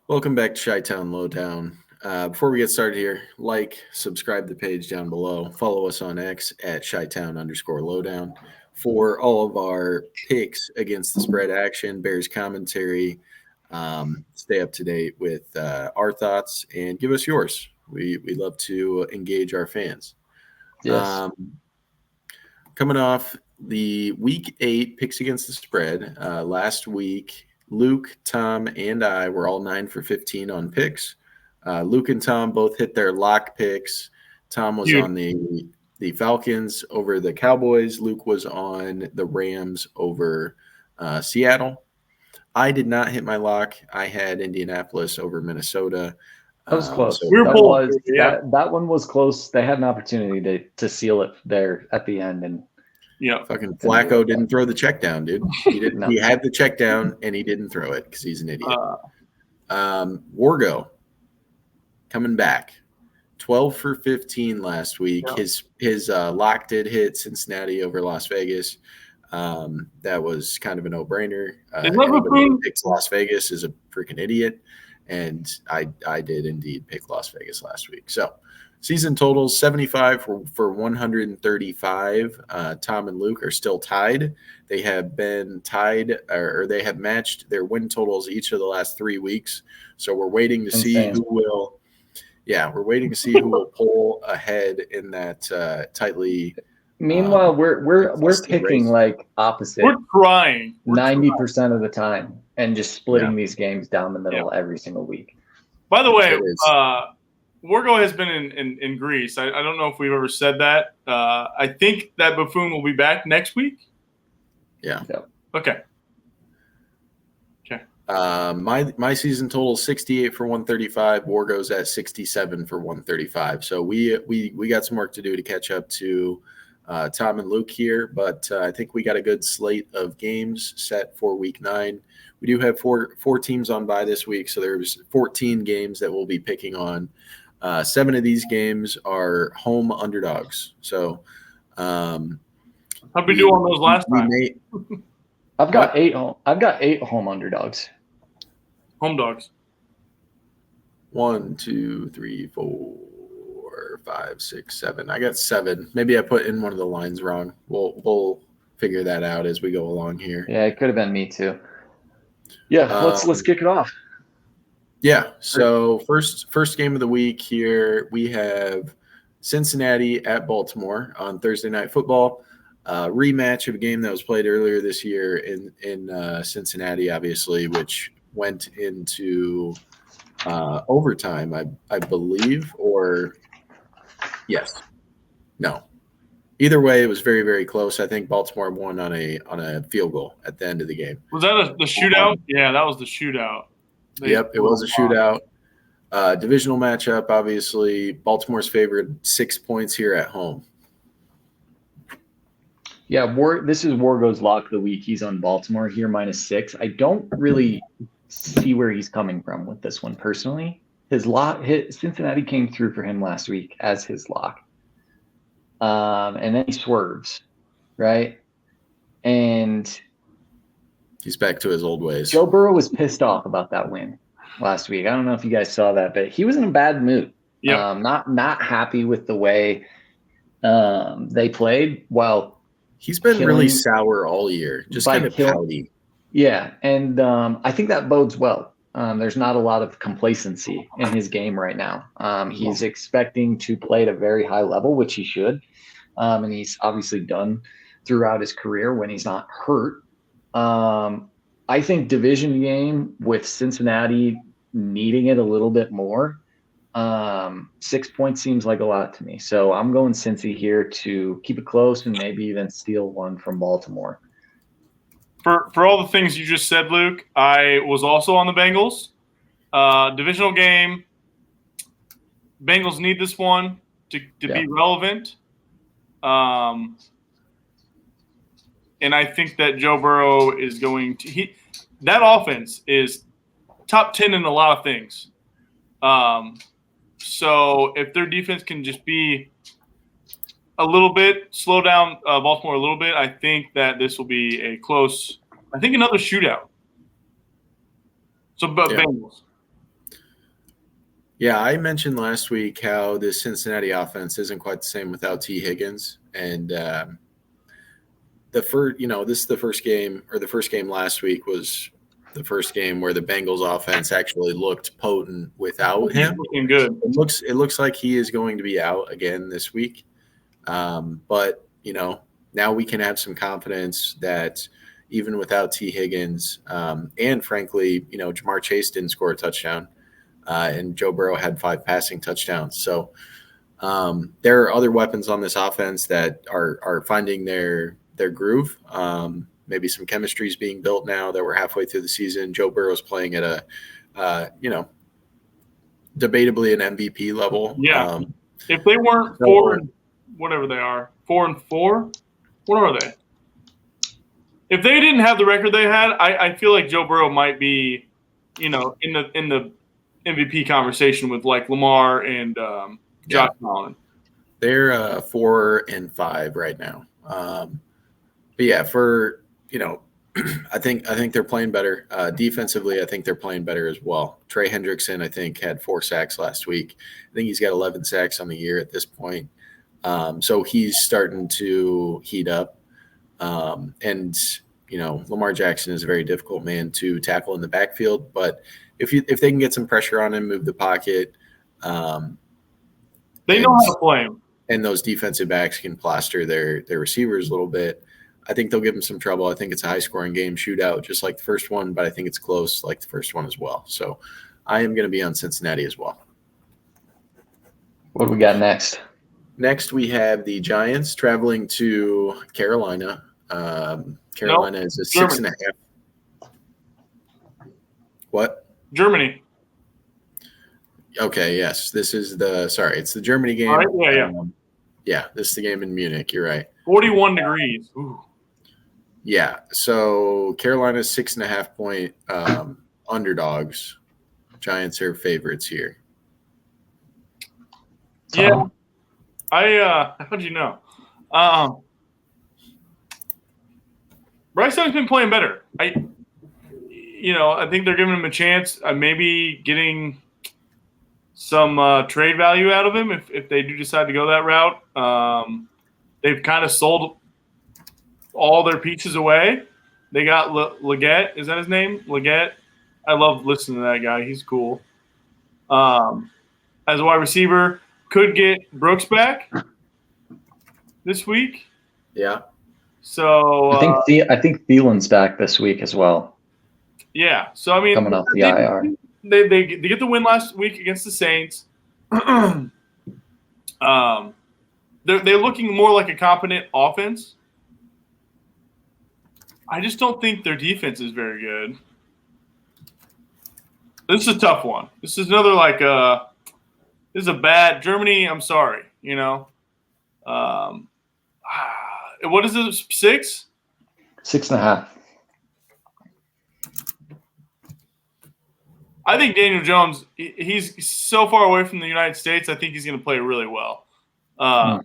Welcome back to Chi-Town Lowdown. Before we get started here, subscribe to the page down below. Follow us on X at Chi-Town_Lowdown for all of our picks against the spread action, Bears commentary. Stay up to date with our thoughts and give us yours. We love to engage our fans. Yes. Coming off the Week 8 picks against the spread, last week Luke, Tom, and I were all 9 for 15 on picks. Luke and Tom both hit their lock picks. Tom was on the Falcons over the Cowboys. Luke was on the Rams over Seattle. I did not hit my lock. I had Indianapolis over Minnesota. That was close. So that one was close. They had an opportunity to seal it there at the end, and fucking Flacco didn't throw the check down, dude. He didn't. No. He had the check down and he didn't throw it because he's an idiot. Wargo coming back, 12 for 15 last week. Yeah. His lock did hit Cincinnati over Las Vegas. That was kind of a no-brainer. Anybody who picks Las Vegas is a freaking idiot, and I did indeed pick Las Vegas last week. So season totals 75 for 135. Tom and Luke are still tied. They have been tied, or they have matched their win totals each of the last 3 weeks. So we're waiting to see who will. Yeah, we're waiting to see who will pull ahead in that tightly. Meanwhile, we're picking race. Like opposite. We're trying 90% of the time, and just splitting these games down the middle every single week. By the way, Wargo has been in Greece. I don't know if we've ever said that. I think that Buffoon will be back next week. Yeah. Okay. My season total 68 for 135. Wargo's at 67 for 135. So we got some work to do to catch up to Tom and Luke here, but I think we got a good slate of games set for Week 9. We do have four teams on bye this week, so there's 14 games that we'll be picking on. 7 of these games are home underdogs. So, how'd we do on those last time? I've got 8 home underdogs. Home dogs. 1, 2, 3, 4, 5, 6, 7. I got 7. Maybe I put in one of the lines wrong. We'll figure that out as we go along here. Yeah, it could have been me too. Yeah, let's kick it off. Yeah. So first game of the week here, we have Cincinnati at Baltimore on Thursday Night Football. Rematch of a game that was played earlier this year in Cincinnati, obviously, which went into overtime, I believe, or yes, no. Either way, it was very, very close. I think Baltimore won on a field goal at the end of the game. Was that the shootout? Yeah, that was the shootout. Yep, it was a shootout. Divisional matchup, obviously. Baltimore's favored 6 points here at home. Yeah, this is Wargo's lock of the week. He's on Baltimore here -6. I don't really see where he's coming from with this one personally. Cincinnati came through for him last week as his lock. And then he swerves, right? And he's back to his old ways. Joe Burrow was pissed off about that win last week. I don't know if you guys saw that, but he was in a bad mood. Yeah. Not happy with the way they played. Well, he's been really sour all year, just kind of pouty. Yeah, and I think that bodes well. There's not a lot of complacency in his game right now. He's expecting to play at a very high level, which he should. And he's obviously done throughout his career when he's not hurt. I think division game with Cincinnati needing it a little bit more. 6 points seems like a lot to me. So I'm going Cincy here to keep it close and maybe even steal one from Baltimore. For all the things you just said, Luke, I was also on the Bengals. Divisional game. Bengals need this one to be relevant. And I think that Joe Burrow is going to – that offense is top 10 in a lot of things. So if their defense can just be a little bit, slow down Baltimore a little bit, I think that this will be a close – I think another shootout. So Bengals. Yeah, I mentioned last week how this Cincinnati offense isn't quite the same without T. Higgins, and this is the first game, or the first game last week was the first game where the Bengals offense actually looked potent without He's him. looking good. It looks like he is going to be out again this week, but now we can have some confidence that even without T. Higgins, and frankly, Jamar Chase didn't score a touchdown, and Joe Burrow had 5 passing touchdowns. So there are other weapons on this offense that are finding their groove. Maybe some chemistry is being built now that we're halfway through the season. Joe Burrow's playing at a, debatably an MVP level. Yeah. If they weren't 4-4, what are they? If they didn't have the record they had, I feel like Joe Burrow might be, in the MVP conversation with like Lamar and Josh Allen. They're 4-5 right now. But yeah, I think they're playing better. Defensively, I think they're playing better as well. Trey Hendrickson, I think, had 4 sacks last week. I think he's got 11 sacks on the year at this point. So he's starting to heat up. And Lamar Jackson is a very difficult man to tackle in the backfield. But if they can get some pressure on him, move the pocket, they know how to play him. And those defensive backs can plaster their receivers a little bit. I think they'll give them some trouble. I think it's a high-scoring game, shootout, just like the first one, but I think it's close like the first one as well. So I am going to be on Cincinnati as well. What do we got next? Next, we have the Giants traveling to Carolina. Carolina is a Germany. 6.5. What? Germany. Okay, yes. This is it's the Germany game. All right, yeah. Yeah, this is the game in Munich. You're right. 41 degrees. Ooh. Yeah, so Carolina's 6.5 point underdogs. Giants are favorites here. Yeah, how'd you know? Bryce Young's been playing better. I think they're giving him a chance. Maybe getting some trade value out of him if they do decide to go that route. They've kind of sold all their pieces away. They got Leggett. Is that his name? Leggett. I love listening to that guy. He's cool. As a wide receiver, could get Brooks back this week. Yeah. So I think Thielen's back this week as well. Yeah. So I mean, coming off the IR, they get the win last week against the Saints. They're looking more like a competent offense. I just don't think their defense is very good. This is a tough one. This is another this is a bad Germany. I'm sorry, what is it? 6? 6.5. I think Daniel Jones. He's so far away from the United States. I think he's going to play really well. So I'm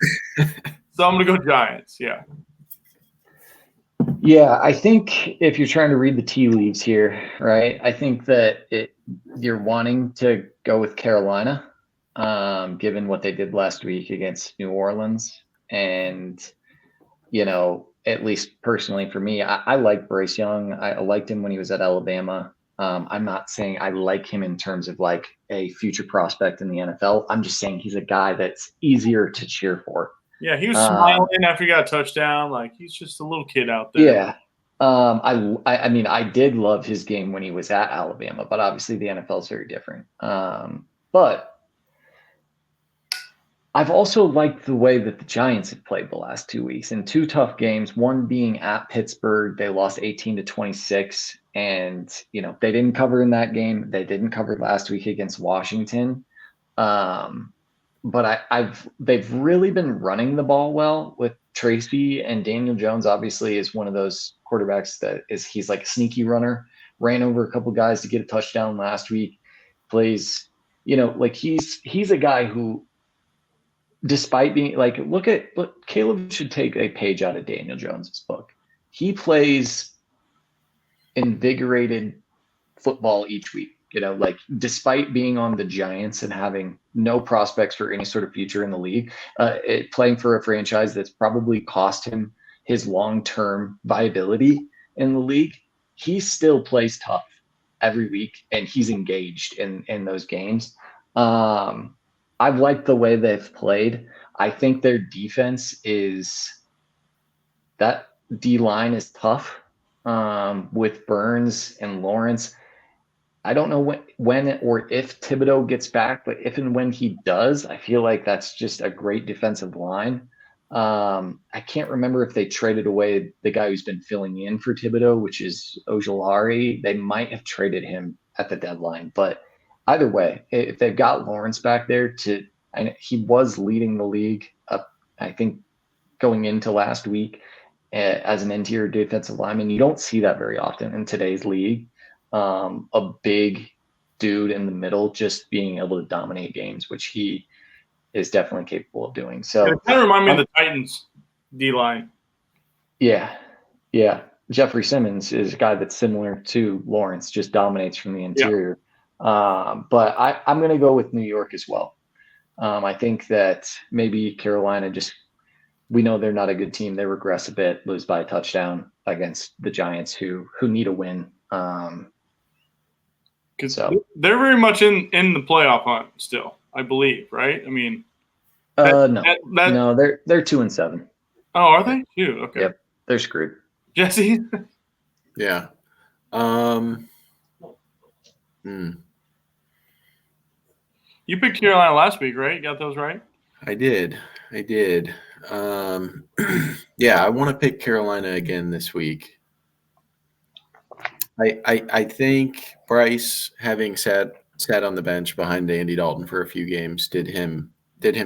going to go Giants. Yeah. Yeah, I think if you're trying to read the tea leaves here, right, I think that you're wanting to go with Carolina, given what they did last week against New Orleans. And, at least personally for me, I like Bryce Young. I liked him when he was at Alabama. I'm not saying I like him in terms of like a future prospect in the NFL. I'm just saying he's a guy that's easier to cheer for. Yeah, he was smiling after he got a touchdown. Like, he's just a little kid out there. Yeah. I mean, I did love his game when he was at Alabama, but obviously the NFL is very different. But I've also liked the way that the Giants have played the last 2 weeks in 2 tough games, one being at Pittsburgh. They lost 18-26, and, they didn't cover in that game. They didn't cover last week against Washington. But they've really been running the ball well with Tracy, and Daniel Jones obviously is one of those quarterbacks he's like a sneaky runner, ran over a couple guys to get a touchdown last week, plays, like he's a guy who, despite being like, look, Caleb should take a page out of Daniel Jones's book. He plays invigorated football each week. like despite being on the Giants and having no prospects for any sort of future in the league, playing for a franchise that's probably cost him his long-term viability in the league, he still plays tough every week and he's engaged in those games. I've liked the way they've played. I think their defense that D-line is tough with Burns and Lawrence. I don't know when or if Thibodeau gets back, but if and when he does, I feel like that's just a great defensive line. I can't remember if they traded away the guy who's been filling in for Thibodeau, which is Ojulari. They might have traded him at the deadline, but either way, if they've got Lawrence back there he was leading the league up, I think, going into last week as an interior defensive lineman. You don't see that very often in today's league. A big dude in the middle just being able to dominate games, which he is definitely capable of doing. So it kind of reminds me of the Titans D-line. Yeah. Jeffrey Simmons is a guy that's similar to Lawrence, just dominates from the interior. Yeah. But I'm going to go with New York as well. I think that maybe Carolina we know they're not a good team. They regress a bit, lose by a touchdown against the Giants who need a win. So they're very much in the playoff hunt still, I believe, right? I mean, no, they're 2-7. Oh, are they? Okay. Yep, they're screwed. Jesse? Yeah. You picked Carolina last week, right? You got those right? I did. Yeah, I want to pick Carolina again this week. I think Bryce, having sat on the bench behind Andy Dalton for a few games, did him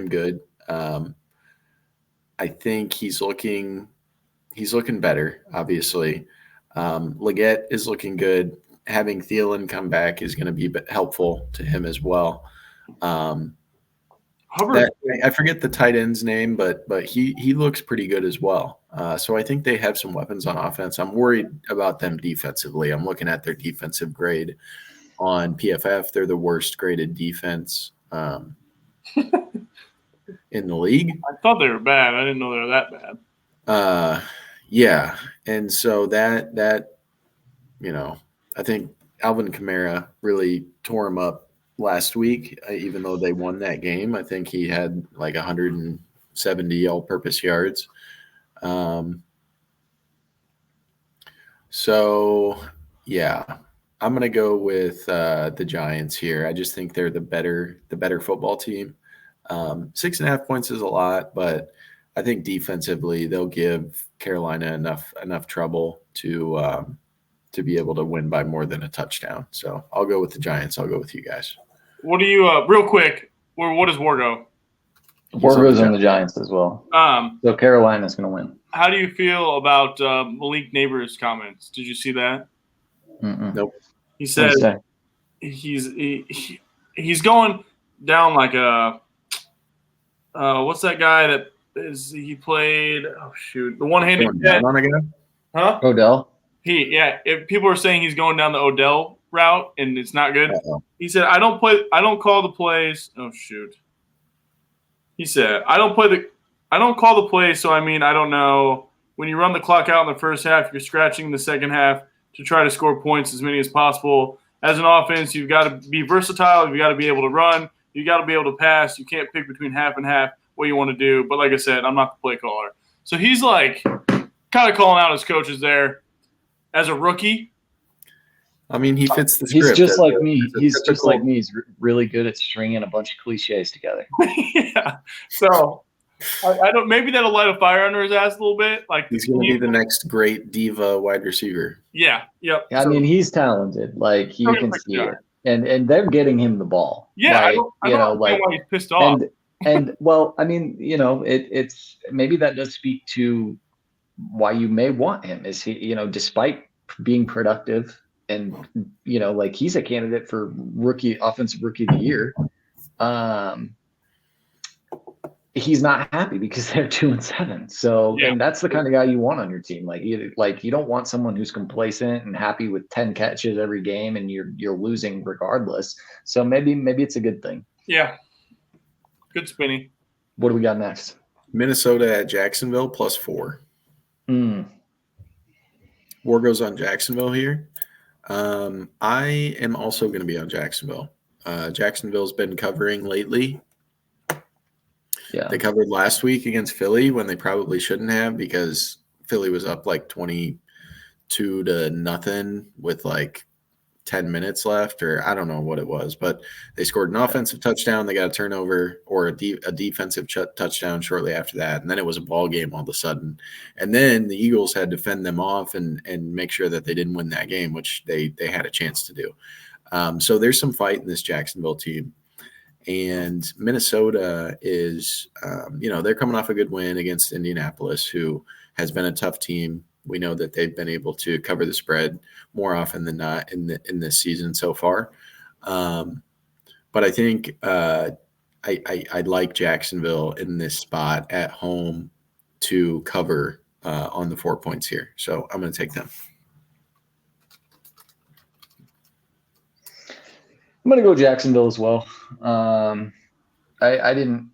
good. I think he's looking better, obviously. Leggett is looking good. Having Thielen come back is going to be helpful to him as well. I forget the tight end's name, but he looks pretty good as well. So I think they have some weapons on offense. I'm worried about them defensively. I'm looking at their defensive grade on PFF. They're the worst graded defense in the league. I thought they were bad. I didn't know they were that bad. Yeah, and so that I think Alvin Kamara really tore him up last week, even though they won that game. I think he had like 170 all-purpose yards. So, yeah, I'm going to go with the Giants here. I just think they're the better football team. 6.5 points is a lot, but I think defensively they'll give Carolina enough trouble to be able to win by more than a touchdown. So I'll go with the Giants. I'll go with you guys. What do you real quick? What does War go? War goes on the Giants as well. So Carolina's going to win. How do you feel about Malik Neighbors' comments? Did you see that? Nope. He said he's going down like a what's that guy that is he played? Oh shoot, the one-handed catch. Huh? Odell. If people are saying he's going down the Odell route and it's not good. He said, I don't call the plays. Oh shoot. He said, I don't call the plays, so I don't know. When you run the clock out in the first half, you're scratching the second half to try to score points, as many as possible. As an offense, you've got to be versatile, you've got to be able to run, you've got to be able to pass. You can't pick between half and half what you want to do. But like I said, I'm not the play caller. So he's like kind of calling out his coaches there. As a rookie, he fits the script. He's just like me. He's just like me. He's really good at stringing a bunch of cliches together. Yeah. So I don't. Maybe that'll light a fire under his ass a little bit. Like he's going to be the next great diva wide receiver. Yeah. Yep. He's talented. Like you can see it, and they're getting him the ball. Yeah. I don't know why he's pissed off. And well, it's maybe that does speak to why you may want him. Is he, despite being productive and he's a candidate for offensive rookie of the year. he's not happy because they're 2-7. So, Yeah. and that's the kind of guy you want on your team. Like you don't want someone who's complacent and happy with 10 catches every game and you're losing regardless. So maybe it's a good thing. Yeah. Good spinny. What do we got next? Minnesota at Jacksonville +4. War goes on Jacksonville here. I am also going to be on Jacksonville. Jacksonville's been covering lately. Yeah. They covered last week against Philly when they probably shouldn't have because Philly was up like 22-0 with like 10 minutes left, or I don't know what it was, but they scored an offensive touchdown. They got a turnover or a defensive touchdown shortly after that. And then it was a ball game all of a sudden. And then the Eagles had to fend them off and make sure that they didn't win that game, which they had a chance to do. So there's some fight in this Jacksonville team. And Minnesota is, they're coming off a good win against Indianapolis, who has been a tough team. We know that they've been able to cover the spread more often than not in this season so far. But I think I like Jacksonville in this spot at home to cover on the 4 points here. So I'm going to take them. I'm going to go Jacksonville as well. I didn't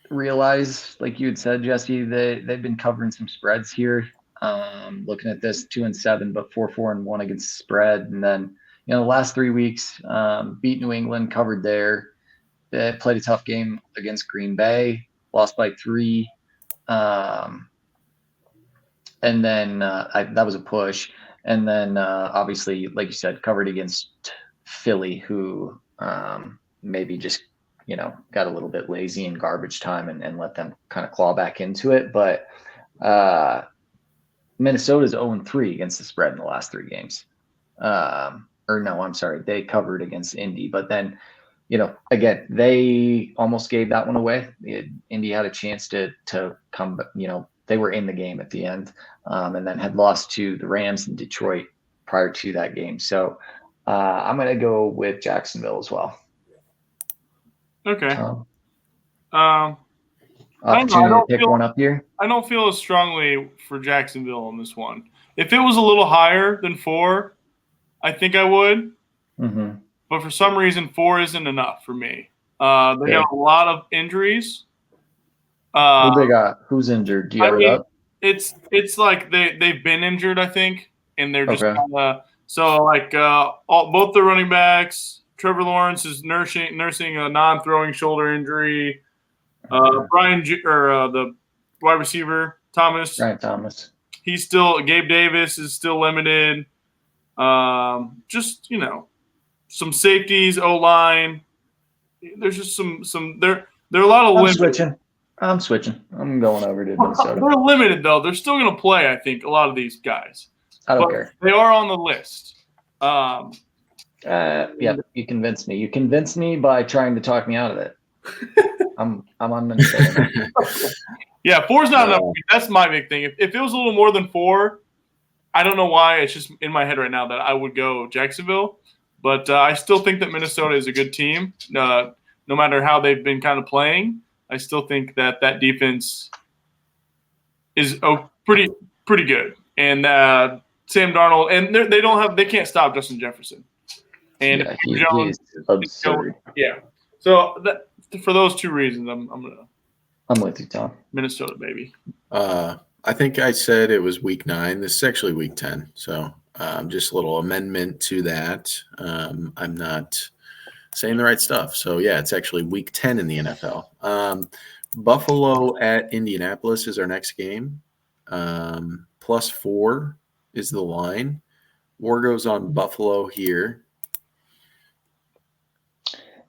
realize, like you had said, Jesse, they've been covering some spreads here. Looking at this 2-7, but 4-4-1 against the spread. And then, the last 3 weeks, beat New England, covered there. They played a tough game against Green Bay, lost by 3. And then that was a push. And then obviously, like you said, covered against Philly, who maybe just, got a little bit lazy in garbage time and let them kind of claw back into it. But Minnesota's 0-3 against the spread in the last 3 games. They covered against Indy. But then, again, they almost gave that one away. Indy had a chance to come, they were in the game at the end, and then had lost to the Rams in Detroit prior to that game. So I'm going to go with Jacksonville as well. Okay. Opportunity to pick one up here. I don't feel as strongly for Jacksonville on this one. If it was a little higher than 4, I think I would. Mm-hmm. But for some reason, 4 isn't enough for me. They got a lot of injuries. Who they got? Who's injured? Do you have it up? It's like they've been injured, I think, and they're just both the running backs. Trevor Lawrence is nursing a non-throwing shoulder injury. The wide receiver Thomas. Right, Thomas. Gabe Davis is still limited. Some safeties, O-line. There's just some there are a lot of limits. I'm switching. I'm going over to Minnesota. They're limited though. They're still going to play, I think, a lot of these guys. I don't care. They are on the list. You convinced me. You convinced me by trying to talk me out of it. I'm on Minnesota. Yeah, 4's not enough. That's my big thing. If it was a little more than 4, I don't know why. It's just in my head right now that I would go Jacksonville. But I still think that Minnesota is a good team. No matter how they've been kind of playing, I still think that defense is pretty good. And Sam Darnold, and they can't stop Justin Jefferson. And he's absurd. Yeah. So for those 2 reasons, I'm with you, Tom. Minnesota, baby. I think I said it was week 9. This is actually week 10. So just a little amendment to that. I'm not saying the right stuff. So, yeah, it's actually week 10 in the NFL. Buffalo at Indianapolis is our next game. +4 is the line. War goes on Buffalo here.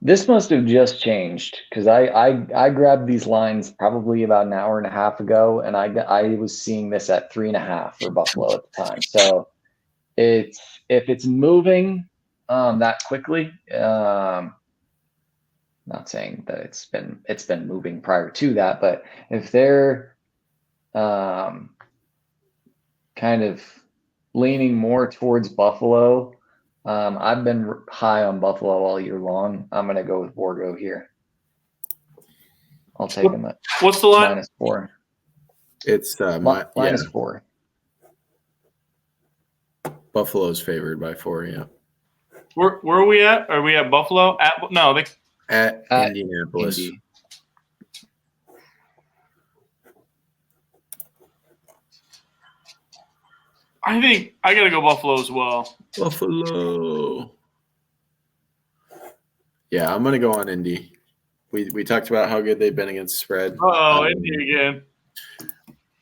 This must have just changed because I grabbed these lines probably about an hour and a half ago, and I was seeing this at 3.5 for Buffalo at the time. So if it's moving that quickly, not saying that it's been moving prior to that, but if they're kind of leaning more towards Buffalo. I've been high on Buffalo all year long. I'm going to go with Borgo here. I'll take them at What's the line? -4. It's -4. Buffalo's favored by 4. Yeah. Where are we at? Are we at Buffalo? At Indianapolis. Indy. I think I gotta go Buffalo as well. Buffalo. Yeah, I'm gonna go on Indy. We talked about how good they've been against the spread. Indy again.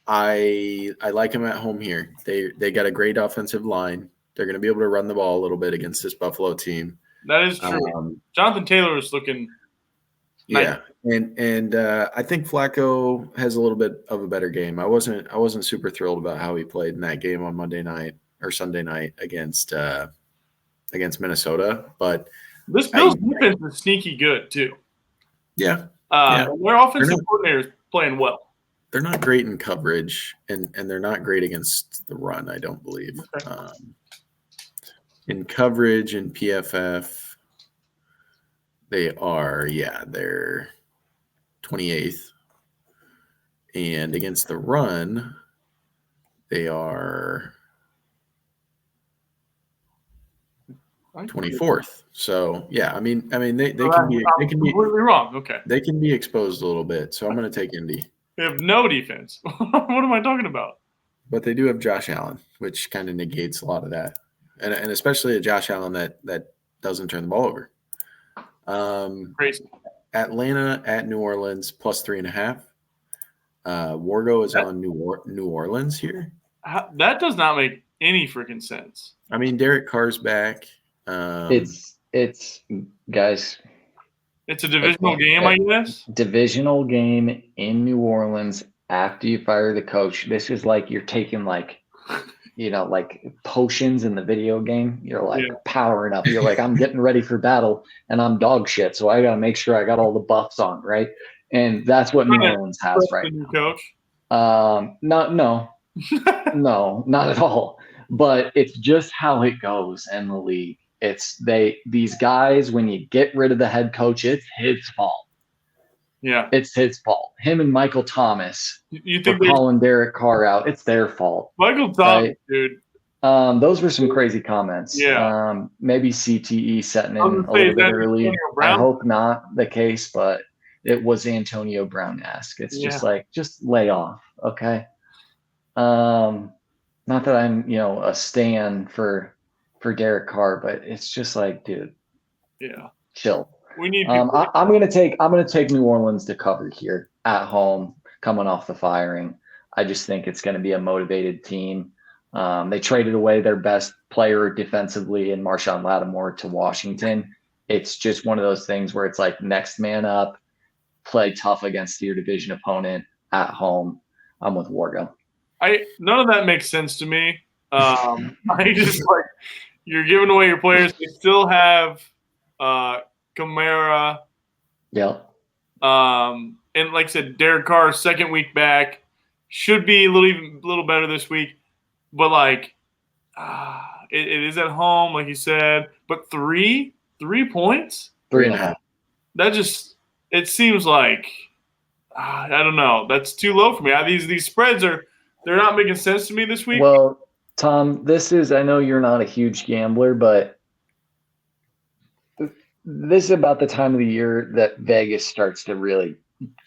I like them at home here. They got a great offensive line. They're going to be able to run the ball a little bit against this Buffalo team. That is true. Jonathan Taylor is looking. Yeah, nice. and I think Flacco has a little bit of a better game. I wasn't super thrilled about how he played in that game on Monday night or Sunday night against Minnesota, but this Bills defense is sneaky good too. Yeah, their offensive coordinator is playing well. They're not great in coverage, and they're not great against the run, I don't believe. Okay. In coverage and PFF, they're 28th. And against the run, they are 24th. So yeah, I mean they can be completely wrong. Okay. They can be exposed a little bit. So I'm going to take Indy. They have no defense. What am I talking about? But they do have Josh Allen, which kind of negates a lot of that. And especially a Josh Allen that doesn't turn the ball over. Crazy. Atlanta at New Orleans +3.5. Wargo is on New Orleans here. That does not make any freaking sense. I mean, Derek Carr's back. It's guys. It's a divisional game, I guess. Divisional game in New Orleans after you fire the coach. This is like you're taking like potions in the video game. You're powering up. You're like, I'm getting ready for battle and I'm dog shit. So I got to make sure I got all the buffs on. Right. And that's what New Orleans has right now. Coach? No, not at all. But it's just how it goes in the league. It's these guys, when you get rid of the head coach, it's his fault. Yeah. It's his fault. Him and Michael Thomas you think for calling Derek Carr out. It's their fault. Michael Thomas, right? Dude. Those were some crazy comments. Yeah. Maybe CTE setting in a little bit early. I hope not the case, but it was Antonio Brown-esque. It's just lay off, okay? Not that I'm, a stan for Derek Carr, but it's just like, dude, chill. We need. I'm gonna take New Orleans to cover here at home, coming off the firing. I just think it's going to be a motivated team. They traded away their best player defensively in Marshawn Lattimore to Washington. It's just one of those things where it's like next man up, play tough against your division opponent at home. I'm with Wargo. None of that makes sense to me. I just like you're giving away your players. They still have Kamara. Yeah. And like I said, Derek Carr, second week back, should be a little better this week. But like, it is at home, like you said. But 3 points, 3.5. That just it seems like I don't know. That's too low for me. These spreads they're not making sense to me this week. Well, Tom, I know you're not a huge gambler, but this is about the time of the year that Vegas starts to really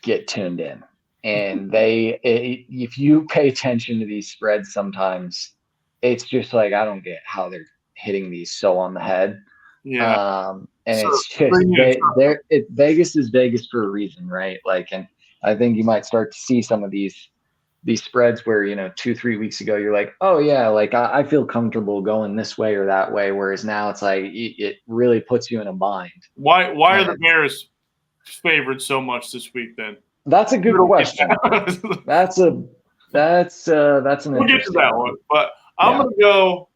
get tuned in. And if you pay attention to these spreads sometimes, it's just like, I don't get how they're hitting these so on the head. Yeah. And so it's just, Vegas is Vegas for a reason, right? Like, and I think you might start to see some of these spreads where, 2-3 weeks ago, you're like, oh yeah, like I feel comfortable going this way or that way. Whereas now it's like, it really puts you in a bind. Why are the Bears favored so much this week then? That's a good question. That's an we'll get to that one, but I'm going to go.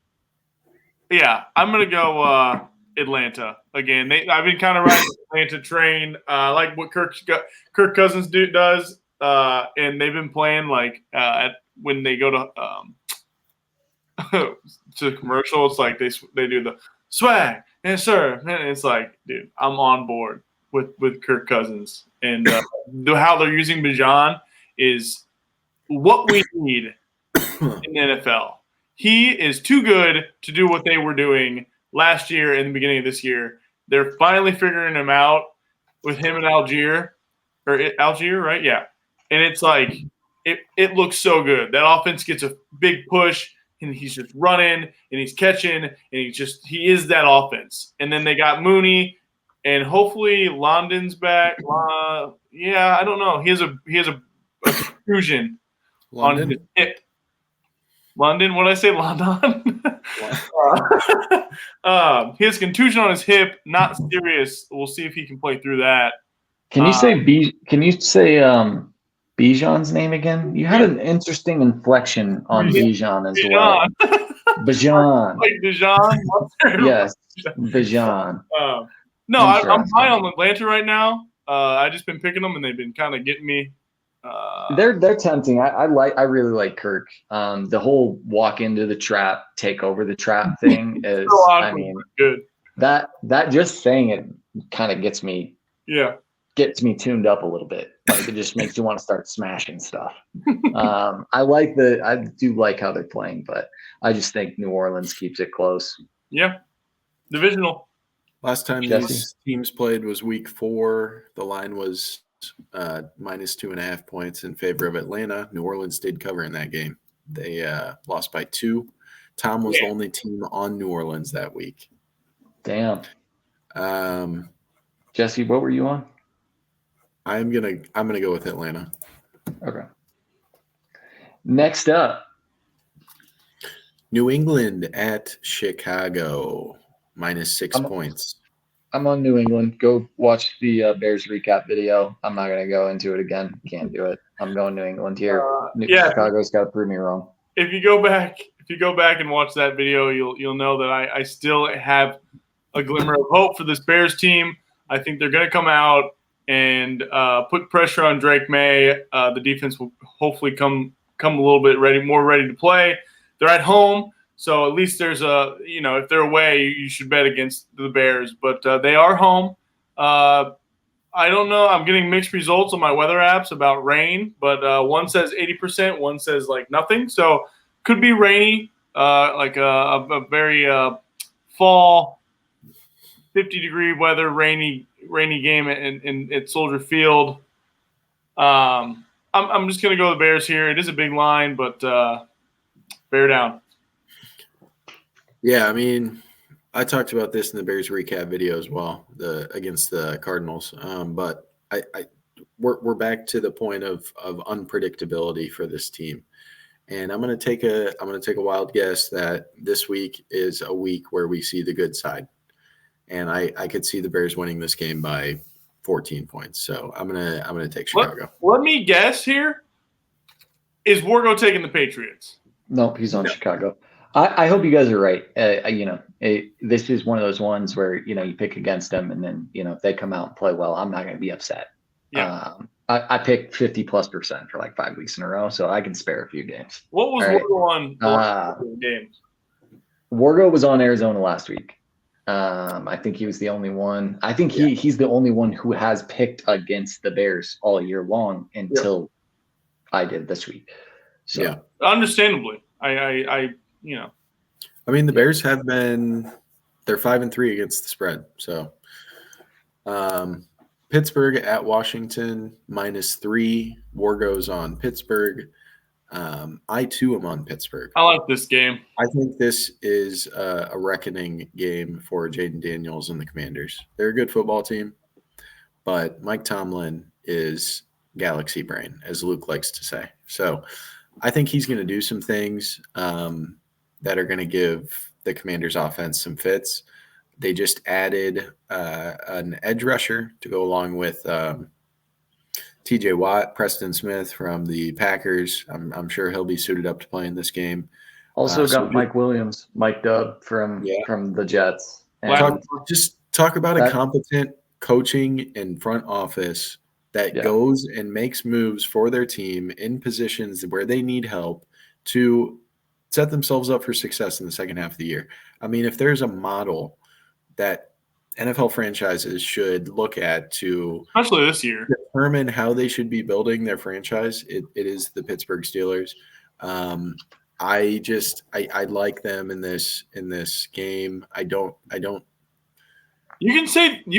Yeah, I'm going to go Atlanta again. I've been kind of riding the Atlanta train. Like what Kirk Cousins does. And they've been playing like when they go to to commercial, it's like they do the swag and sir, and it's like, dude, I'm on board with Kirk Cousins. And how they're using Bijan is what we need in the NFL. He is too good to do what they were doing last year and the beginning of this year. They're finally figuring him out with him and Algier, right? Yeah. And it's like it looks so good. That offense gets a big push, and he's just running and he's catching, and he is that offense. And then they got Mooney, and hopefully London's back. Yeah, I don't know. He has a contusion on his hip. London, what did I say? London? He has contusion on his hip, not serious. We'll see if he can play through that. Can you say Bijan's name again? You had an interesting inflection on Bijan as well. Bijan. Like Bijan? Yes, Bijan. No, I'm high on Atlanta right now. I've just been picking them, and they've been kind of getting me. They're tempting. I really like Kirk. The whole walk into the trap, take over the trap thing is. So I mean, good. That just saying it kind of gets me. Yeah. Gets me tuned up a little bit. Like it just makes you want to start smashing stuff. I do like how they're playing, but I just think New Orleans keeps it close. Yeah. Divisional. Last time these teams played was week 4. The line was minus 2.5 points in favor of Atlanta. New Orleans did cover in that game. They lost by 2. Tom was the only team on New Orleans that week. Damn. Jesse, what were you on? I'm gonna go with Atlanta. Okay. Next up, New England at Chicago, minus 6 points. I'm on New England. Go watch the Bears recap video. I'm not gonna go into it again. Can't do it. I'm going New England here. Chicago's got to prove me wrong. If you go back and watch that video, you'll know that I still have a glimmer of hope for this Bears team. I think they're gonna come out and put pressure on Drake May. The defense will hopefully come a little bit more ready to play. They're at home, so at least there's if they're away, you should bet against the Bears. But they are home. I don't know. I'm getting mixed results on my weather apps about rain, but one says 80%, one says like nothing. So could be rainy, like a very fall 50-degree weather, rainy game at Soldier Field. I'm just going to go with the Bears here. It is a big line, but bear down. Yeah, I mean, I talked about this in the Bears recap video as well, against the Cardinals. But we're back to the point of unpredictability for this team. And I'm going to take a wild guess that this week is a week where we see the good side. And I could see the Bears winning this game by 14 points. So I'm gonna take Chicago. Let me guess here. Is Wargo taking the Patriots? Nope, he's on Chicago. I hope you guys are right. This is one of those ones where you pick against them, and then if they come out and play well, I'm not going to be upset. Yeah. I picked 50+% for like 5 weeks in a row, so I can spare a few games. What was Wargo on games? Wargo was on Arizona last week. I think he was the only one. I think he's the only one who has picked against the Bears all year long until I did this week. So. Yeah, understandably, I mean, the Bears have been they're 5-3 against the spread. So, Pittsburgh at Washington -3. Wargo's on Pittsburgh. I too am on Pittsburgh. I like this game. I think this is a reckoning game for Jaden Daniels and the Commanders. They're a good football team, but Mike Tomlin is galaxy brain, as Luke likes to say. So I think he's going to do some things that are going to give the Commanders offense some fits. They just added an edge rusher to go along with TJ Watt, Preston Smith from the Packers. I'm sure he'll be suited up to play in this game. Also got Mike Williams, Mike Dubb from the Jets. Talk about a competent coaching and front office that goes and makes moves for their team in positions where they need help to set themselves up for success in the second half of the year. I mean, if there's a model that NFL franchises should look at to especially this year. determine how they should be building their franchise. It is the Pittsburgh Steelers. I like them in this game. I don't. You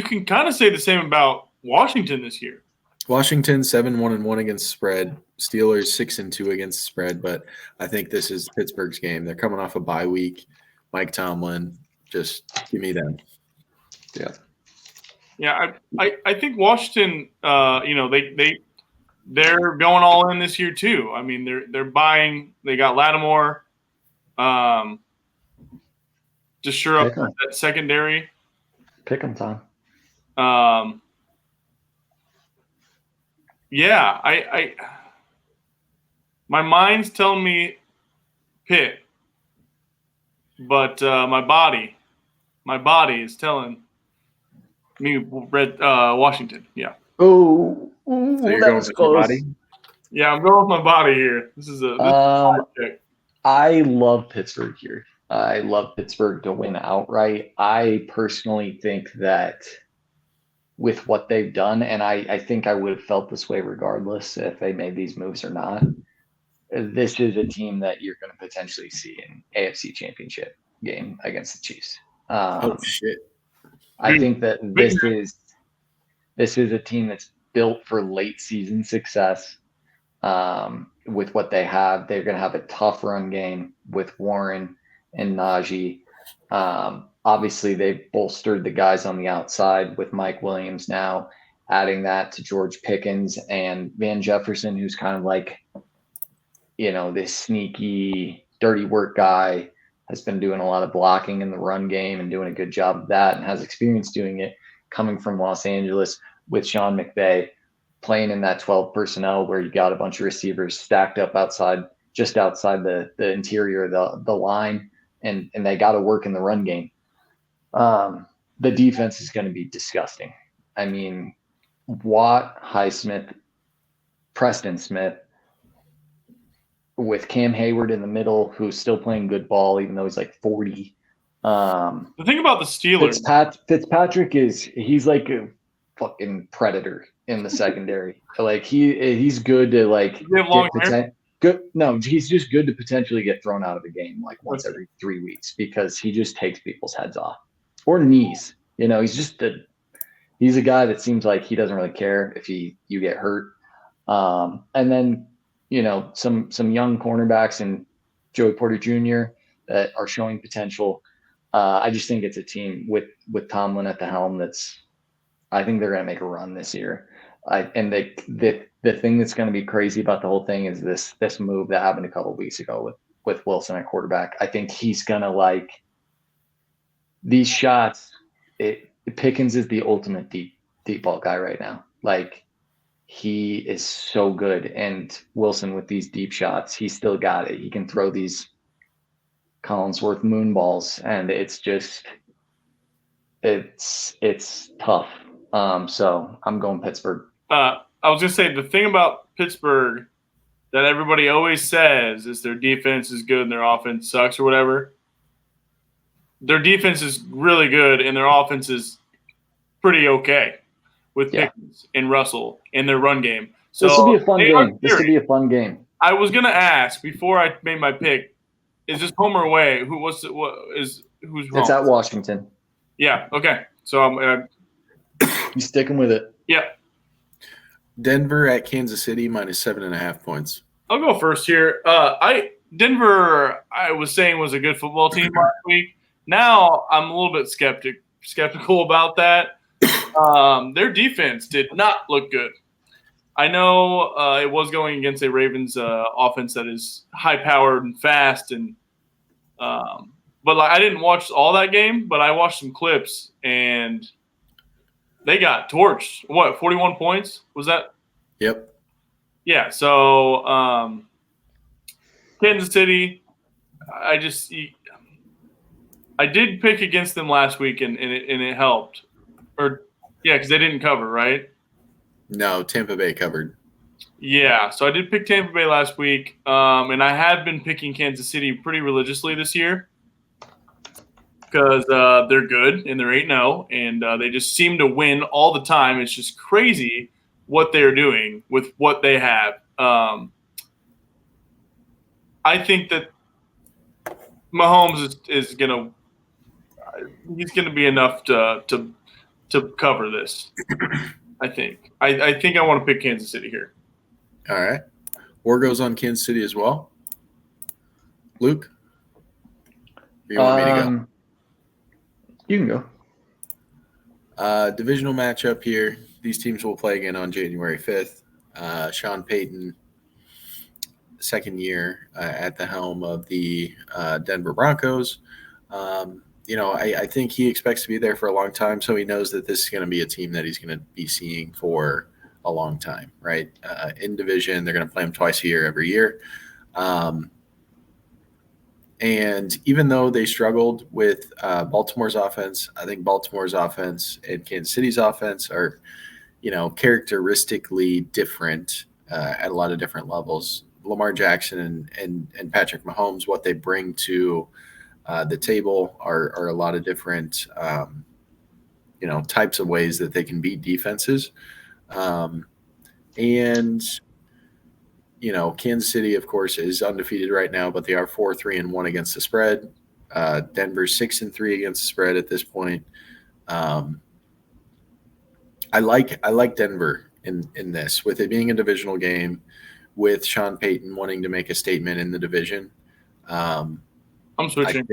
can kind of say the same about Washington this year. Washington 7-1-1 against spread. Steelers 6-2 against spread. But I think this is Pittsburgh's game. They're coming off a bye week. Mike Tomlin, just give me them. Yeah. Yeah, I think Washington. They're going all in this year too. I mean, they're buying. They got Lattimore, to shore up that secondary. Pick 'em, Tom. Yeah, my mind's telling me Pitt, but my body is telling me Washington. Yeah. Oh, So you're that going was with your close. body? Yeah, I'm going with my body here. This is a pick. I love Pittsburgh here. I love Pittsburgh to win outright. I personally think that with what they've done, and I think I would have felt this way regardless if they made these moves or not. This is a team that you're going to potentially see in AFC Championship game against the Chiefs. Oh shit! I think that this is a team that's built for late season success. With what they have, they're going to have a tough run game with Warren and Najee. Obviously, they've bolstered the guys on the outside with Mike Williams now, adding that to George Pickens and Van Jefferson, who's kind of like, this sneaky, dirty work guy, has been doing a lot of blocking in the run game and doing a good job of that and has experience doing it coming from Los Angeles with Sean McVay, playing in that 12 personnel where you got a bunch of receivers stacked up just outside the interior of the line, and they got to work in the run game. The defense is going to be disgusting. I mean, Watt, Highsmith, Preston Smith, with Cam Hayward in the middle, who's still playing good ball, even though he's like 40. The thing about the Steelers, Fitzpatrick he's like a fucking predator in the secondary. Like he's good to like they have long hair? Good. No, he's just good to potentially get thrown out of a game like once every 3 weeks because he just takes people's heads off or knees. He's a guy that seems like he doesn't really care if you get hurt. And then some young cornerbacks and Joey Porter Jr. that are showing potential. I just think it's a team with Tomlin at the helm I think they're going to make a run this year. The thing that's going to be crazy about the whole thing is this move that happened a couple of weeks ago with Wilson at quarterback. I think he's going to like these shots. Pickens is the ultimate deep ball guy right now. Like he is so good, and Wilson with these deep shots, he still got it. He can throw these Collinsworth moon balls, and it's tough. So I'm going Pittsburgh. I was going to say the thing about Pittsburgh that everybody always says is their defense is good and their offense sucks or whatever. Their defense is really good and their offense is pretty okay with Pickens and Russell in their run game. So this will be a fun game. This will be a fun game. I was going to ask before I made my pick, is this home or away? Who's home? It's at Washington. Yeah. Okay. So you sticking with it? Yeah. Denver at Kansas City -7.5 points. I'll go first here. Denver, I was saying, was a good football team last week. Now I'm a little bit skeptical about that. Their defense did not look good. I know it was going against a Ravens offense that is high-powered and fast, but I didn't watch all that game, but I watched some clips, and they got torched. What, 41 points? Was that? Yep. Yeah, so Kansas City, I did pick against them last week, and it helped. Because they didn't cover, right? No, Tampa Bay covered. Yeah, so I did pick Tampa Bay last week, and I have been picking Kansas City pretty religiously this year. because they're good and they're 8-0, and they just seem to win all the time. It's just crazy what they're doing with what they have. I think that Mahomes is gonna be enough to cover this. I think. I think I want to pick Kansas City here. All right. Wargos on Kansas City as well. Luke, or you want me to go? You can go. Divisional matchup here. These teams will play again on January 5th. Sean Payton, second year at the helm of the Denver Broncos. I think he expects to be there for a long time, so he knows that this is going to be a team that he's going to be seeing for a long time, right? In division, they're going to play him twice a year every year. And even though they struggled with Baltimore's offense, I think Baltimore's offense and Kansas City's offense are, characteristically different at a lot of different levels. Lamar Jackson and Patrick Mahomes, what they bring to the table are a lot of different, types of ways that they can beat defenses. Kansas City, of course, is undefeated right now, but they are 4-3-1 against the spread. Denver's 6-3 against the spread at this point. I like Denver in this, with it being a divisional game, with Sean Payton wanting to make a statement in the division. I'm switching.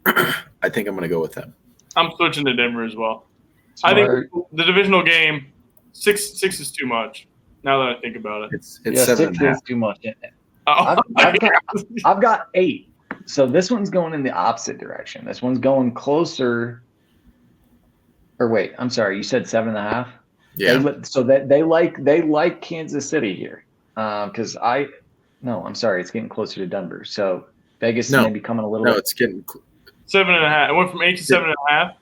I think I'm going to go with them. I'm switching to Denver as well. Smart. I think the divisional game, six is too much. Now that I think about it, it's 7.5. 6 is too much. I've got 8. So this one's going in the opposite direction. This one's going closer. Or wait, I'm sorry. You said 7.5. Yeah. So that they like Kansas City here. Because I'm sorry. It's getting closer to Denver. So Vegas may be coming a little. No, it's getting 7.5. It went from 8 to 7.5.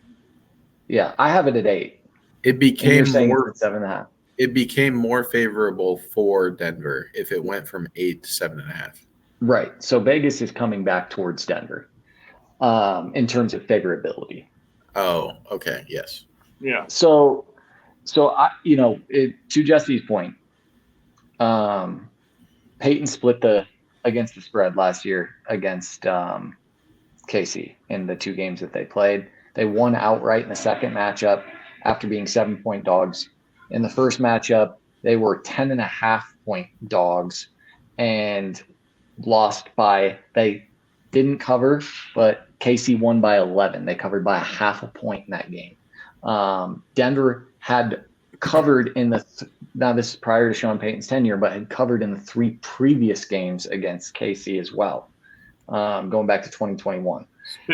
Yeah, I have it at 8. It became more 7.5. It became more favorable for Denver if it went from 8 to 7.5. Right. So Vegas is coming back towards Denver in terms of favorability. Oh, okay. Yes. Yeah. So I, to Jesse's point, Peyton split against the spread last year against KC in the 2 games that they played. They won outright in the second matchup after being 7-point dogs. In the first matchup, they were 10.5-point dogs and they didn't cover, but KC won by 11. They covered by 0.5 point in that game. Denver had covered now this is prior to Sean Payton's tenure, but had covered in the 3 previous games against KC as well, going back to 2021.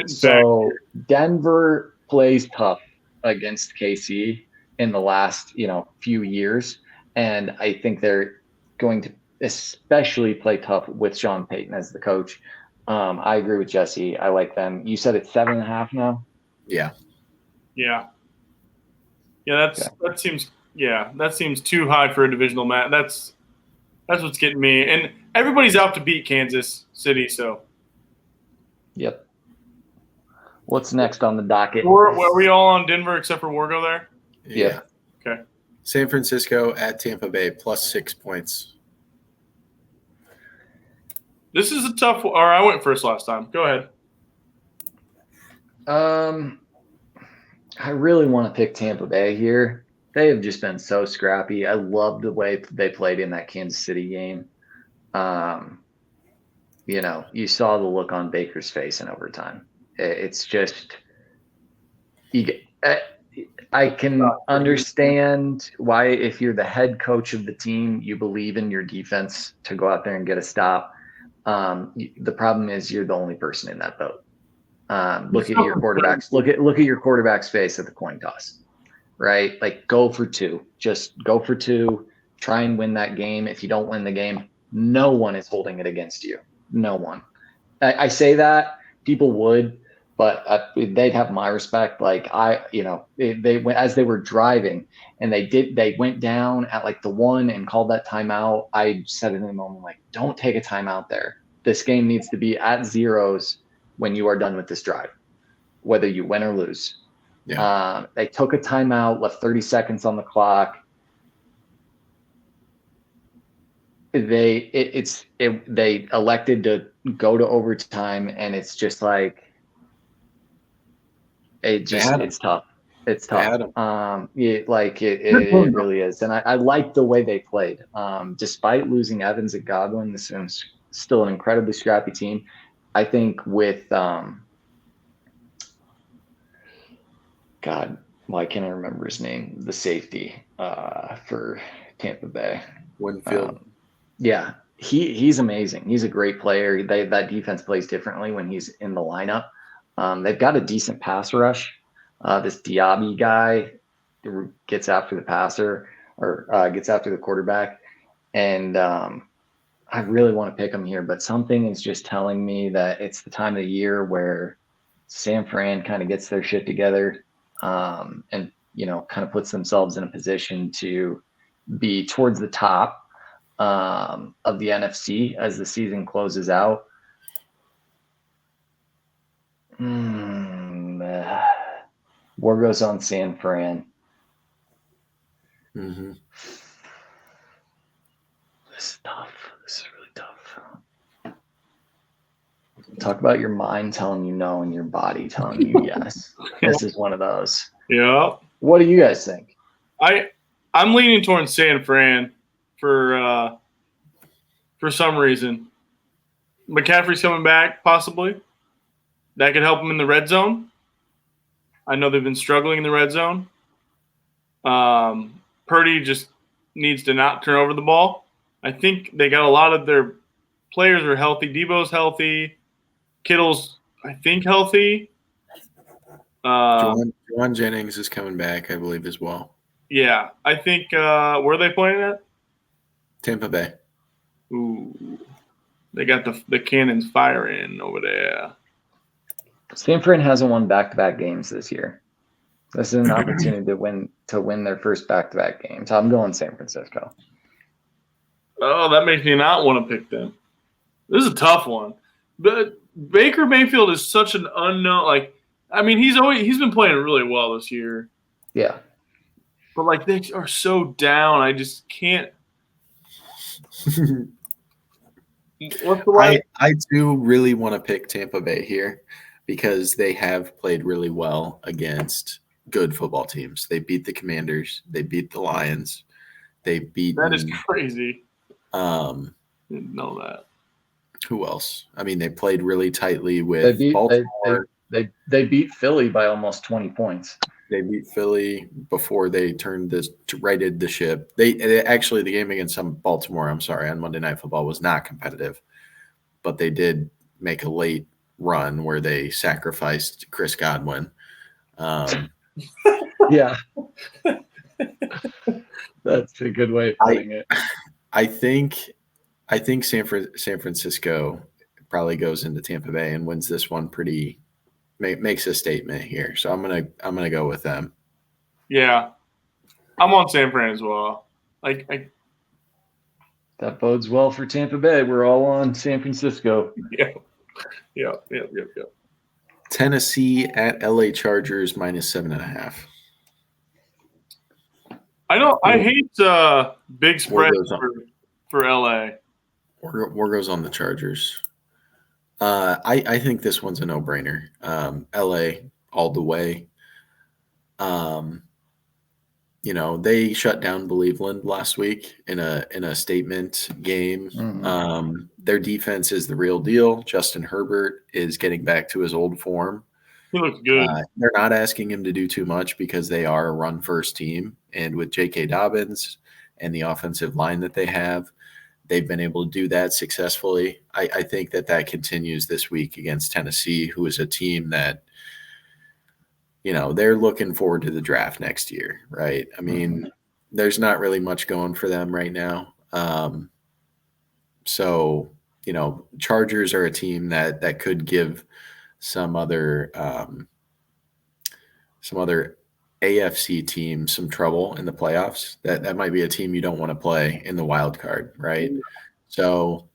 So Denver plays tough against KC in the last, few years. And I think they're going to especially play tough with Sean Payton as the coach. I agree with Jesse. I like them. You said it's 7.5 now? Yeah. Yeah. Yeah, that seems too high for a divisional match. That's what's getting me. And everybody's out to beat Kansas City, so. Yep. What's next on the docket? Were we all on Denver except for Wargo there? Yeah. Okay. San Francisco at Tampa Bay plus 6 points. This is a tough one. Or I went first last time. Go ahead. I really want to pick Tampa Bay here. They have just been so scrappy. I love the way they played in that Kansas City game. You saw the look on Baker's face in overtime. It's just I can understand why, if you're the head coach of the team, you believe in your defense to go out there and get a stop. The problem is you're the only person in that boat. Look at your quarterbacks. Look at your quarterback's face at the coin toss, right? Like, go for 2. Just go for 2. Try and win that game. If you don't win the game, no one is holding it against you. No one. I say that people would, but they'd have my respect. Like, they went as they were driving, and they went down at like the 1 and called that timeout. I said in the moment, like, don't take a timeout there. This game needs to be at zeros when you are done with this drive. whether you win or lose. Yeah. They took a timeout, left 30 seconds on the clock. They elected to go to overtime, and it's just like it's tough. It's tough. It really is. And I like the way they played. Despite losing Evans and Godwin, this is still an incredibly scrappy team. I think with God, why can't I remember his name? The safety for Tampa Bay. Winfield. Yeah, he's amazing. He's a great player. That defense plays differently when he's in the lineup. They've got a decent pass rush. This Diaby guy gets after the passer or gets after the quarterback. And I really want to pick him here, but something is just telling me that it's the time of the year where San Fran kind of gets their shit together and, kind of puts themselves in a position to be towards the top of the NFC as the season closes out. War goes on San Fran. Mm-hmm. This is tough. This is really tough. Talk about your mind telling you no and your body telling you yes. This is one of those. Yeah. What do you guys think? I'm leaning towards San Fran for some reason. McCaffrey's coming back, possibly. That could help him in the red zone. I know they've been struggling in the red zone. Purdy just needs to not turn over the ball. I think they got a lot of their players are healthy. Debo's healthy. Kittle's, I think, healthy. Juwan Jennings is coming back, I believe, as well. Yeah. I think where are they playing at? Tampa Bay. Ooh. They got the cannons firing over there. San Fran hasn't won back-to-back games this year. This is an opportunity to win their first back-to-back games. I'm going San Francisco. Oh, that makes me not want to pick them. This is a tough one. But Baker Mayfield is such an unknown. He's been playing really well this year. Yeah. But they are so down. I just can't. What's the way? I do really want to pick Tampa Bay here because they have played really well against good football teams. They beat the Commanders. They beat the Lions. They beat. That is crazy. Didn't know that. Who else? I mean, they played really tightly with Baltimore. They beat Philly by almost 20 points. They beat Philly before they righted the ship. They actually, the game against Baltimore, on Monday Night Football was not competitive, but they did make a late run where they sacrificed Chris Godwin. Yeah. That's a good way of putting it. I think San Francisco probably goes into Tampa Bay and wins this one makes a statement here. So I'm gonna go with them. Yeah, I'm on San Fran as well. That bodes well for Tampa Bay. We're all on San Francisco. Yeah. Tennessee at LA Chargers -7.5. I know. I hate big spreads for LA. War goes on the Chargers. I think this one's a no-brainer. LA all the way. They shut down Cleveland last week in a statement game. Mm-hmm. Their defense is the real deal. Justin Herbert is getting back to his old form. He looks good. They're not asking him to do too much because they are a run-first team. And with J.K. Dobbins and the offensive line that they have, they've been able to do that successfully. I think that continues this week against Tennessee, who is a team that, they're looking forward to the draft next year, right? I mean, there's not really much going for them right now. Chargers are a team that could give some other AFC team some trouble in the playoffs. That might be a team you don't want to play in the wild card, right? So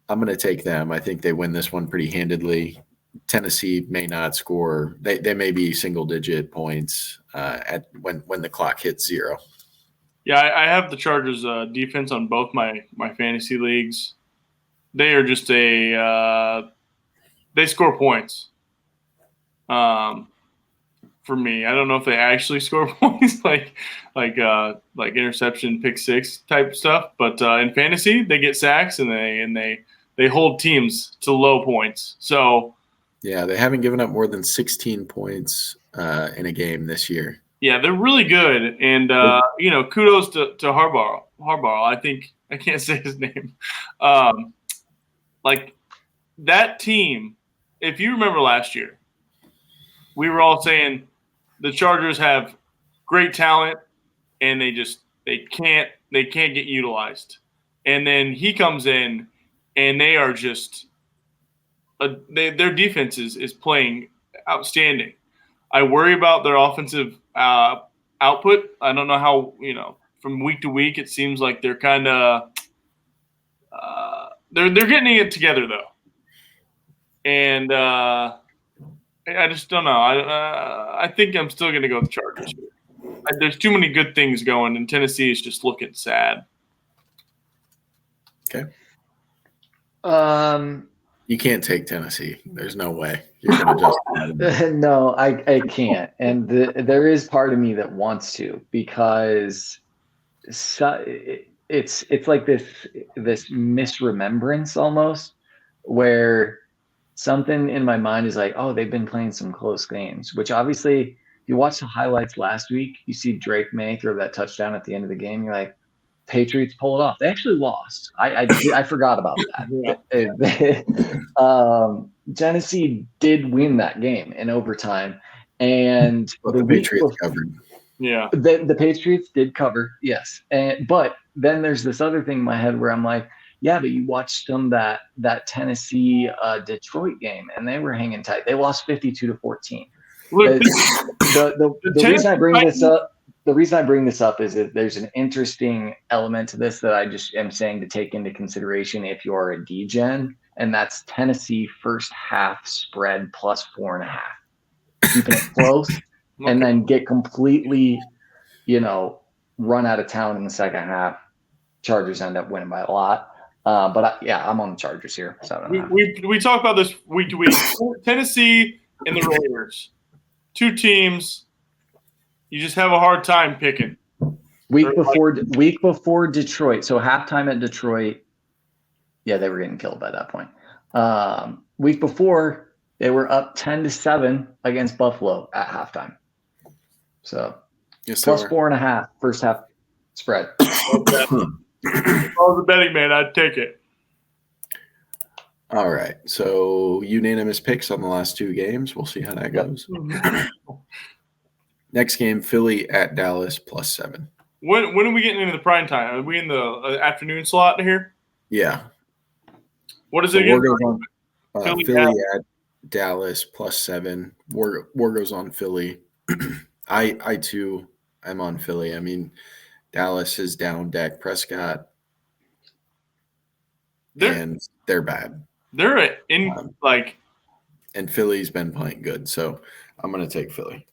I'm going to take them. I think they win this one pretty handedly. Tennessee may not score. They may be single-digit points at when the clock hits 0. Yeah, I have the Chargers defense on both my fantasy leagues. They are just they score points. For me, I don't know if they actually score points like interception, pick six type stuff, but in fantasy they get sacks and they hold teams to low points. So yeah, they haven't given up more than 16 points in a game this year. Yeah, they're really good, and kudos to Harbaugh. I think I can't say his name. Like that team, if you remember last year, we were all saying the Chargers have great talent, and they can't get utilized. And then he comes in, and they are just their defense is playing outstanding. I worry about their offensive output. I don't know how, from week to week, it seems like they're kind of they're getting it together though, and I just don't know. I think I'm still going to go with the Chargers here. There's too many good things going, and Tennessee is just looking sad. Okay. You can't take Tennessee. There's no way you're going to just. No, I can't. And there is part of me that wants to, because it's like this misremembrance almost, where something in my mind is like, oh, they've been playing some close games, which obviously, if you watch the highlights last week, you see Drake May throw that touchdown at the end of the game. You're like, Patriots pull it off. They actually lost. I forgot about that. Tennessee did win that game in overtime, and the Patriots covered. Yeah, the Patriots did cover, yes. But then there's this other thing in my head where I'm like, yeah, but you watched them that Tennessee Detroit game, and they were hanging tight. They lost 52-14. The reason I bring this up. The reason I bring this up is that there's an interesting element to this that I just am saying to take into consideration if you're a DGen, and that's Tennessee first half spread plus 4.5. Keeping it close, and then get completely, run out of town in the second half. Chargers end up winning by a lot. But I'm on the Chargers here. So we talk about this week to week. Tennessee and the Raiders, two teams. You just have a hard time picking. Week before Detroit, so halftime at Detroit. Yeah, they were getting killed by that point. Week before, they were up 10-7 against Buffalo at halftime. So yes, plus 4.5 first half spread. If I was a betting man, I'd take it. All right. So unanimous picks on the last two games. We'll see how that goes. Next game, Philly at Dallas plus 7. When are we getting into the prime time? Are we in the afternoon slot here? Yeah. What is it again? Philly at Dallas plus 7. War goes on Philly. I too am on Philly. I mean, Dallas is down Dak Prescott, and they're bad. They're and Philly's been playing good, so I'm going to take Philly.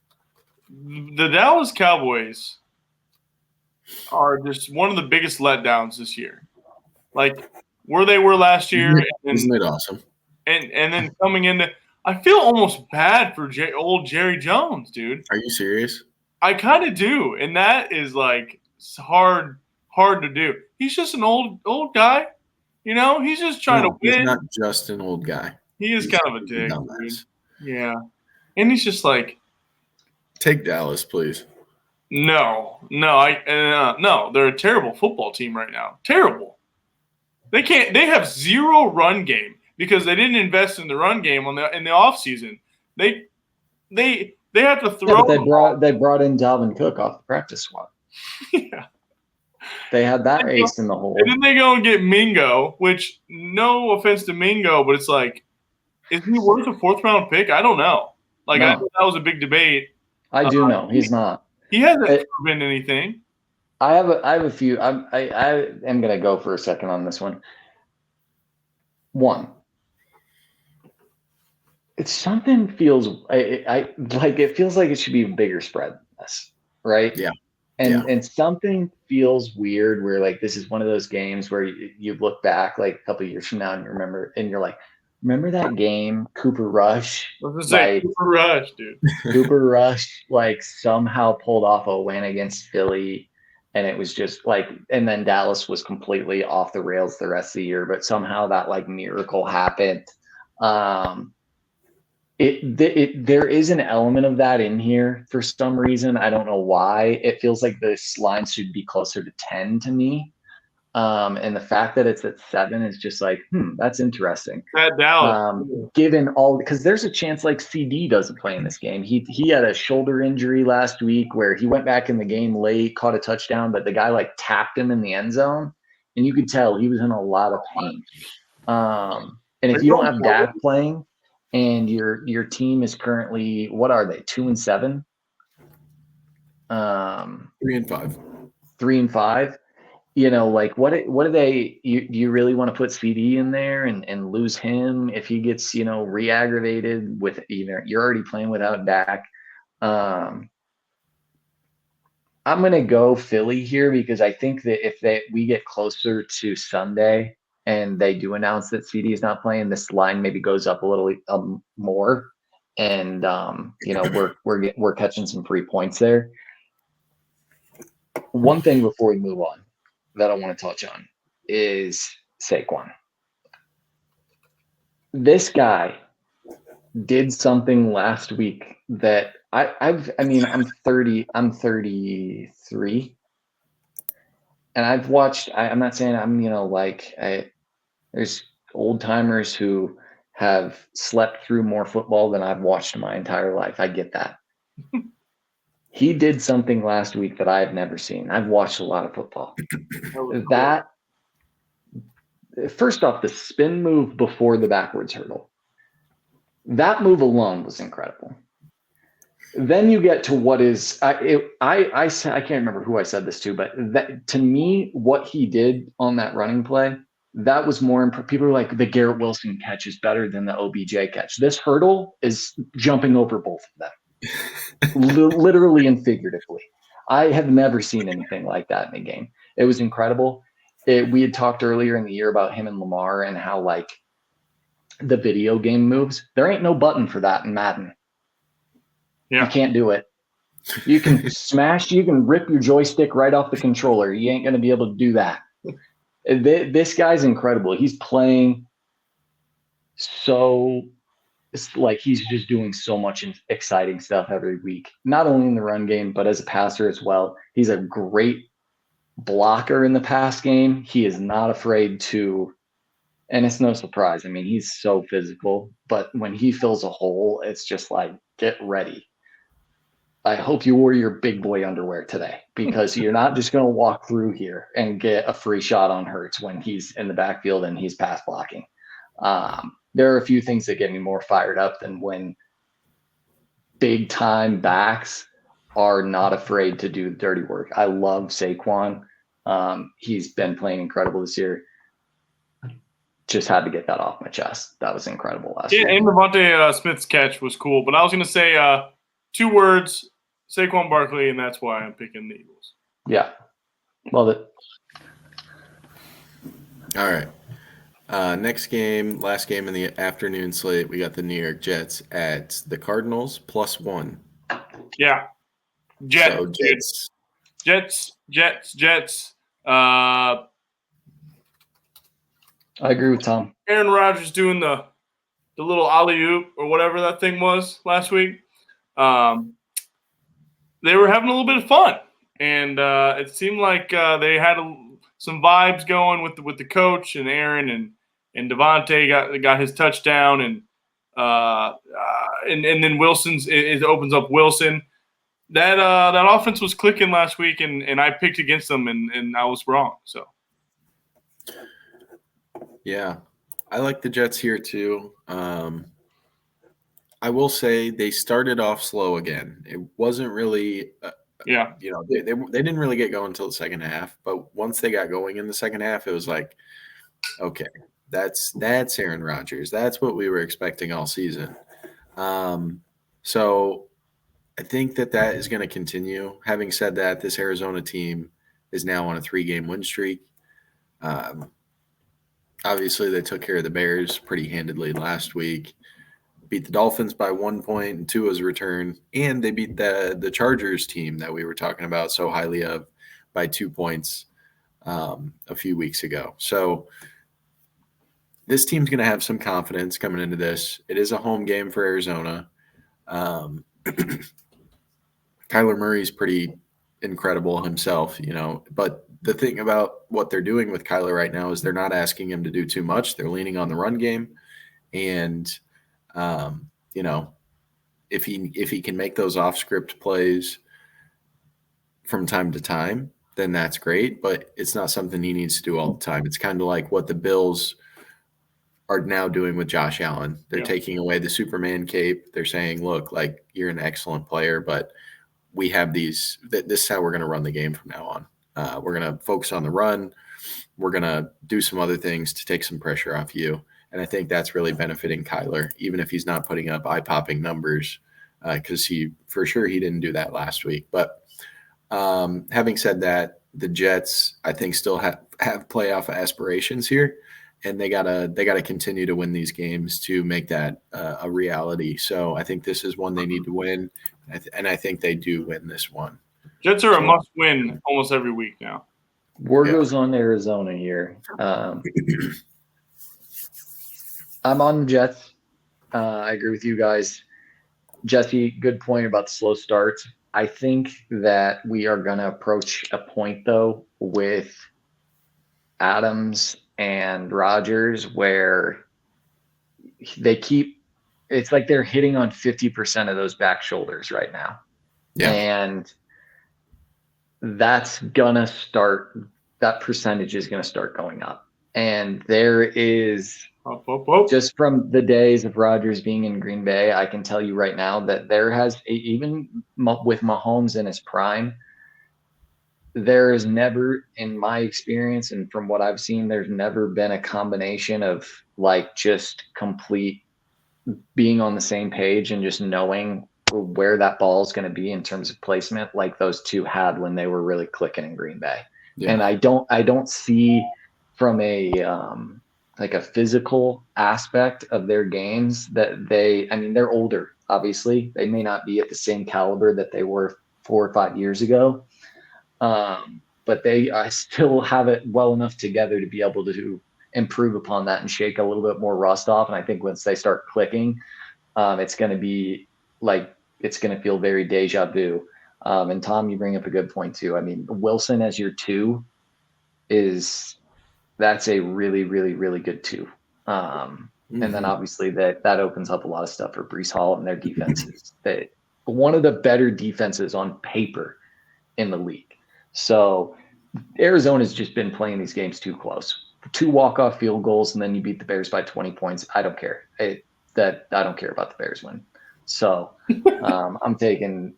The Dallas Cowboys are just one of the biggest letdowns this year. Like where they were last year. Isn't it awesome? And then coming into – I feel almost bad for old Jerry Jones, dude. Are you serious? I kind of do, and that is hard to do. He's just an old guy. He's just trying to win. He's not just an old guy. He's kind of a dick. Yeah. And he's just like – take Dallas, please. No, they're a terrible football team right now. Terrible. They can't. They have zero run game because they didn't invest in the run game in the offseason. They have to throw. Yeah, they brought in Dalvin Cook off the practice squad. Yeah. They had that ace in the hole. And then they go and get Mingo, which no offense to Mingo, but it's like, is he worth a 4th round pick? I don't know. I thought that was a big debate. I do know he's not. He hasn't proven anything. I have a few. I am going to go for a second on this one. One, something feels I like it feels like it should be a bigger spread than this, right? Yeah. And something feels weird where like this is one of those games where you look back like a couple of years from now and you remember and you're like, remember that game Cooper Rush? Like Cooper Rush, dude. Cooper Rush like somehow pulled off a win against Philly, and it was just like, and then Dallas was completely off the rails the rest of the year, but somehow that like miracle happened. There is an element of that in here for some reason. I don't know why. It feels like this line should be closer to 10 to me. And the fact that it's at 7 is just like, that's interesting. At Dallas. Given all, because there's a chance like CD doesn't play in this game. He had a shoulder injury last week where he went back in the game late, caught a touchdown, but the guy like tapped him in the end zone, and you could tell he was in a lot of pain. And if you don't have Dak playing, and your team is currently, what are they, 2-7? 3-5. 3-5. You know, like what do they? You really want to put CD in there and lose him if he gets re-aggravated with you're already playing without Dak. I'm gonna go Philly here because I think that if we get closer to Sunday and they do announce that CD is not playing, this line maybe goes up a little more, and we're catching some free points there. One thing before we move on that I want to touch on is Saquon. This guy did something last week that I'm 33, and I've watched. I'm not saying I'm there's old timers who have slept through more football than I've watched in my entire life. I get that. He did something last week that I've never seen. I've watched a lot of football. That, first off, the spin move before the backwards hurdle. That move alone was incredible. Then you get to what is I can't remember who I said this to, but that, to me, what he did on that running play, that was more. People are like, the Garrett Wilson catch is better than the OBJ catch. This hurdle is jumping over both of them. Literally and figuratively. I have never seen anything like that in a game. It was incredible. We had talked earlier in the year about him and Lamar and how like the video game moves. There ain't no button for that in Madden. Yeah. You can't do it. You can you can rip your joystick right off the controller. You ain't going to be able to do that. This guy's incredible. He's playing so. It's like he's just doing so much exciting stuff every week, not only in the run game, but as a passer as well. He's a great blocker in the pass game. He is not afraid to, and it's no surprise. I mean, he's so physical, but when he fills a hole, it's just like, get ready. I hope you wore your big boy underwear today because you're not just going to walk through here and get a free shot on Hurts when he's in the backfield and he's pass blocking. There are a few things that get me more fired up than when big time backs are not afraid to do dirty work. I love Saquon. He's been playing incredible this year. Just had to get that off my chest. That was incredible last week. And Devontae Smith's catch was cool. But I was going to say 2 words, Saquon Barkley, and that's why I'm picking the Eagles. Yeah. Love it. All right. Next game, last game in the afternoon slate, we got the New York Jets at the Cardinals +1. Yeah. Jets. I agree with Tom. Aaron Rodgers doing the little alley-oop or whatever that thing was last week. They were having a little bit of fun, and it seemed like they had some vibes going with the coach and Aaron and Devontae got his touchdown, and then Wilson's it opens up Wilson. That offense was clicking last week, and I picked against them, and I was wrong. So yeah, I like the Jets here too. I will say they started off slow again. It wasn't really they didn't really get going until the second half, but once they got going in the second half, it was like, okay, that's Aaron Rodgers. That's what we were expecting all season. So I think that is going to continue. Having said that, this Arizona team is now on a 3-game win streak. Obviously, they took care of the Bears pretty handedly last week. Beat the Dolphins by 1 point and Tua's return, and they beat the Chargers team that we were talking about so highly of by 2 points a few weeks ago. So this team's going to have some confidence coming into this. It is a home game for Arizona. Kyler Murray's pretty incredible himself, but the thing about what they're doing with Kyler right now is they're not asking him to do too much. They're leaning on the run game. And, if he can make those off script plays from time to time, then that's great, but it's not something he needs to do all the time. It's kind of like what the Bills are now doing with Josh Allen. They're taking away the Superman cape. They're saying, look, like, you're an excellent player, but we have this is how we're going to run the game from now on. We're going to focus on the run. We're going to do some other things to take some pressure off you. And I think that's really benefiting Kyler, even if he's not putting up eye-popping numbers, because he didn't do that last week. But having said that, the Jets, I think, still have playoff aspirations here, and they gotta continue to win these games to make that a reality. So I think this is one they need to win, and I think they do win this one. Jets are a must-win almost every week now. Wargs on Arizona here. I'm on the Jets. I agree with you guys. Jesse, good point about the slow starts. I think that we are going to approach a point, though, with Adams and Rodgers where it's like they're hitting on 50% of those back shoulders right now. Yeah. And that percentage is going to start going up. And there is, just from the days of Rodgers being in Green Bay, I can tell you right now that there has, even with Mahomes in his prime, there is never, in my experience and from what I've seen, there's never been a combination of like just complete being on the same page and just knowing where that ball is going to be in terms of placement like those two had when they were really clicking in Green Bay. Yeah. And I don't see from a like a physical aspect of their games that they're older, obviously. They may not be at the same caliber that they were 4 or 5 years ago. But they still have it well enough together to be able to improve upon that and shake a little bit more rust off. And I think once they start clicking, it's going to be like, it's going to feel very deja vu. And Tom, you bring up a good point too. I mean, Wilson as your 2 that's a really, really, really good 2. And then obviously that opens up a lot of stuff for Breece Hall and their defenses. One of the better defenses on paper in the league. So Arizona's just been playing these games too close. 2 walk-off field goals, and then you beat the Bears by 20 points. I don't care. I don't care about the Bears win. So I'm taking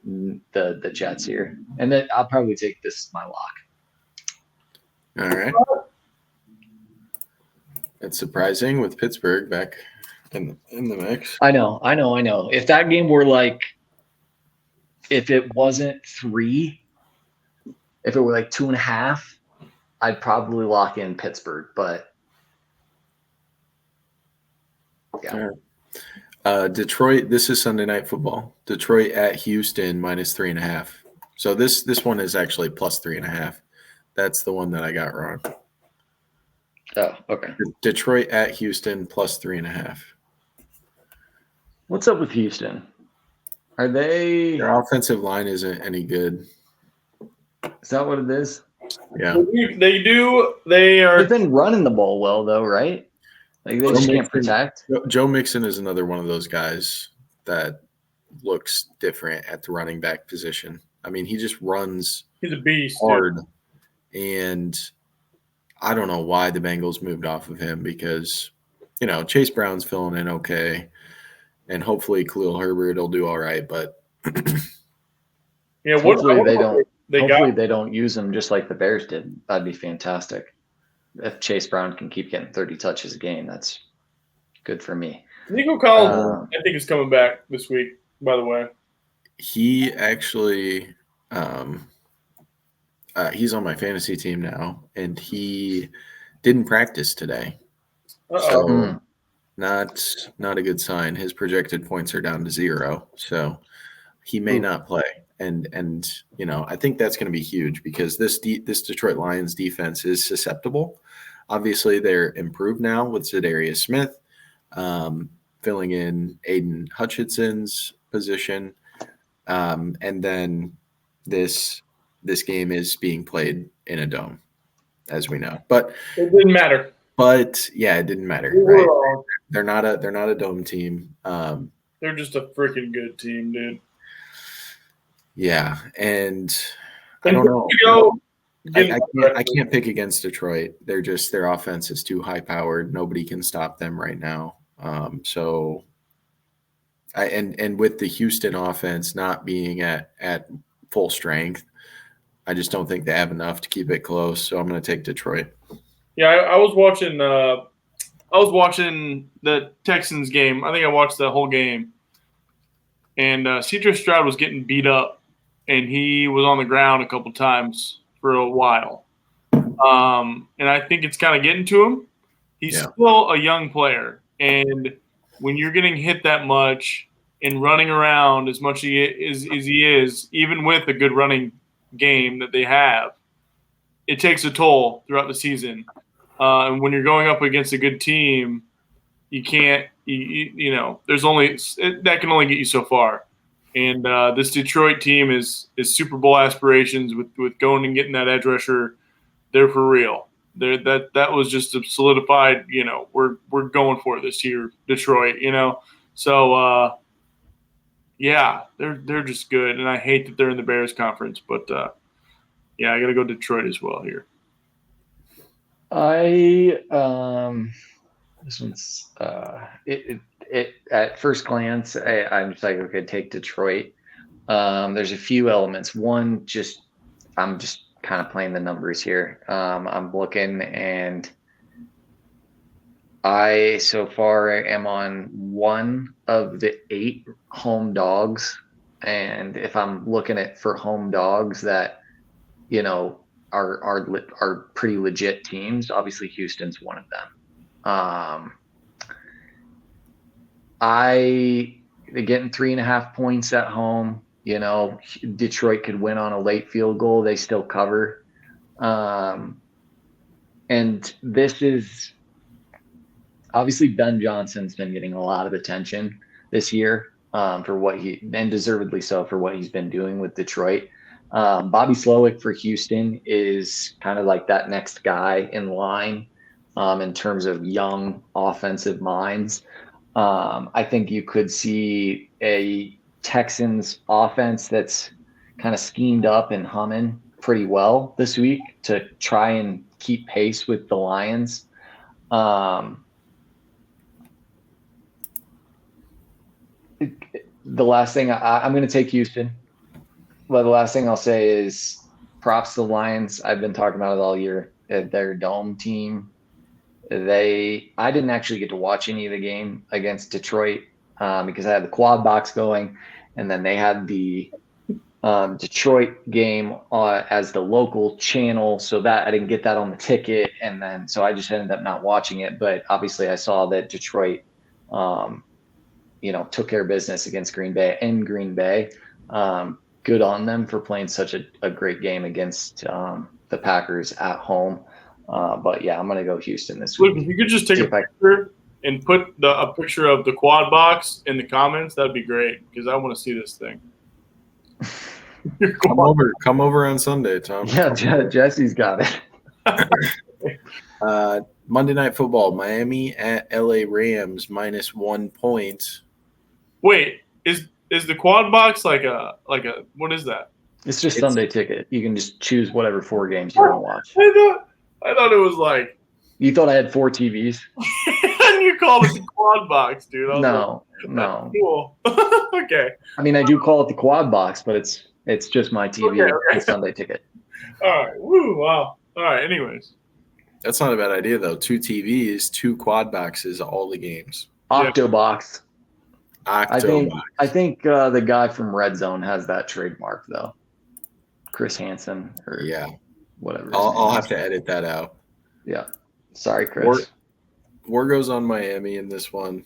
the Jets here, and then I'll probably take this as my lock. All right. It's surprising with Pittsburgh back in the mix. I know. If that game were like, if it wasn't 3, if it were like 2.5, I'd probably lock in Pittsburgh. But yeah. Detroit. This is Sunday Night Football. Detroit at Houston -3.5. So this one is actually +3.5. That's the one that I got wrong. Oh, okay. Detroit at Houston +3.5. What's up with Houston? Are they? Their offensive line isn't any good. Is that what it is? Yeah. They do. They've been running the ball well, though, right? Like they just can't protect. Joe Mixon is another one of those guys that looks different at the running back position. I mean, he just runs. He's a beast. Hard. And I don't know why the Bengals moved off of him because, Chase Brown's filling in okay. And hopefully Khalil Herbert will do all right. But yeah, hopefully they don't use him just like the Bears did. That'd be fantastic. If Chase Brown can keep getting 30 touches a game, that's good for me. Nico Collins, I think, is coming back this week, by the way. He actually he's on my fantasy team now, and he didn't practice today. So not a good sign. His projected points are down to 0, so he may not play. And I think that's going to be huge because this Detroit Lions defense is susceptible. Obviously, they're improved now with Zadarius Smith filling in Aiden Hutchinson's position, and then this game is being played in a dome, as we know. But it didn't matter. But yeah, it didn't matter. Right? They're not a dome team. They're just a freaking good team, dude. Yeah, and I don't know. I can't pick against Detroit. Their offense is too high powered. Nobody can stop them right now. So with the Houston offense not being at full strength, I just don't think they have enough to keep it close. So I'm going to take Detroit. Yeah, I was watching. I was watching the Texans game. I think I watched the whole game, and C.J. Stroud was getting beat up, and he was on the ground a couple times for a while. And I think it's kind of getting to him. He's still a young player, and when you're getting hit that much and running around as much as he is, even with a good running game that they have, it takes a toll throughout the season. And when you're going up against a good team, you can't, there's only that can only get you so far. And this Detroit team is Super Bowl aspirations with going and getting that edge rusher. They're for real. That was just a solidified. We're going for it this year, Detroit. So yeah, they're just good. And I hate that they're in the Bears conference, but yeah, I got to go Detroit as well here. This one's it at first glance I'm just like, okay, take Detroit. There's a few elements. One, I'm just kind of playing the numbers here. I'm looking, and I so far am on one of the 8 home dogs, and if I'm looking at for home dogs that are pretty legit teams, obviously Houston's one of them. They're getting 3.5 points at home. Detroit could win on a late field goal. They still cover. And this is obviously Ben Johnson's been getting a lot of attention this year for and deservedly so, for what he's been doing with Detroit. Bobby Slowick for Houston is kind of like that next guy in line in terms of young offensive minds. I think you could see a Texans offense that's kind of schemed up and humming pretty well this week to try and keep pace with the Lions. The last thing I'm going to take Houston. Well, the last thing I'll say is props to the Lions. I've been talking about it all year. Their dome team. I didn't actually get to watch any of the game against Detroit because I had the quad box going, and then they had the Detroit game as the local channel, so that I didn't get that on the ticket, and then so I just ended up not watching it. But obviously, I saw that Detroit, took care of business against Green Bay. Good on them for playing such a great game against the Packers at home. But yeah, I'm going to go Houston this week. Look, if you could just take a picture and put a picture of the quad box in the comments, that'd be great because I want to see this thing. Come over on Sunday, Tom. Yeah, Jesse's got it. Monday Night Football, Miami at LA Rams, -1 point. Wait, is the quad box like a what is that? It's just Sunday ticket. You can just choose whatever 4 games you want to watch. I thought it was like. You thought I had 4 TVs? And you called it the quad box, dude. No. Cool. Okay. I mean, I do call it the quad box, but it's just my TV and Sunday ticket. All right. Woo! Wow. All right. Anyways. That's not a bad idea, though. 2 TVs, 2 quad boxes, all the games. Octobox. Octobox. I think the guy from Red Zone has that trademark though. Chris Hansen or whatever. I'll have to edit that out. Yeah. Sorry, Chris. War goes on Miami in this one.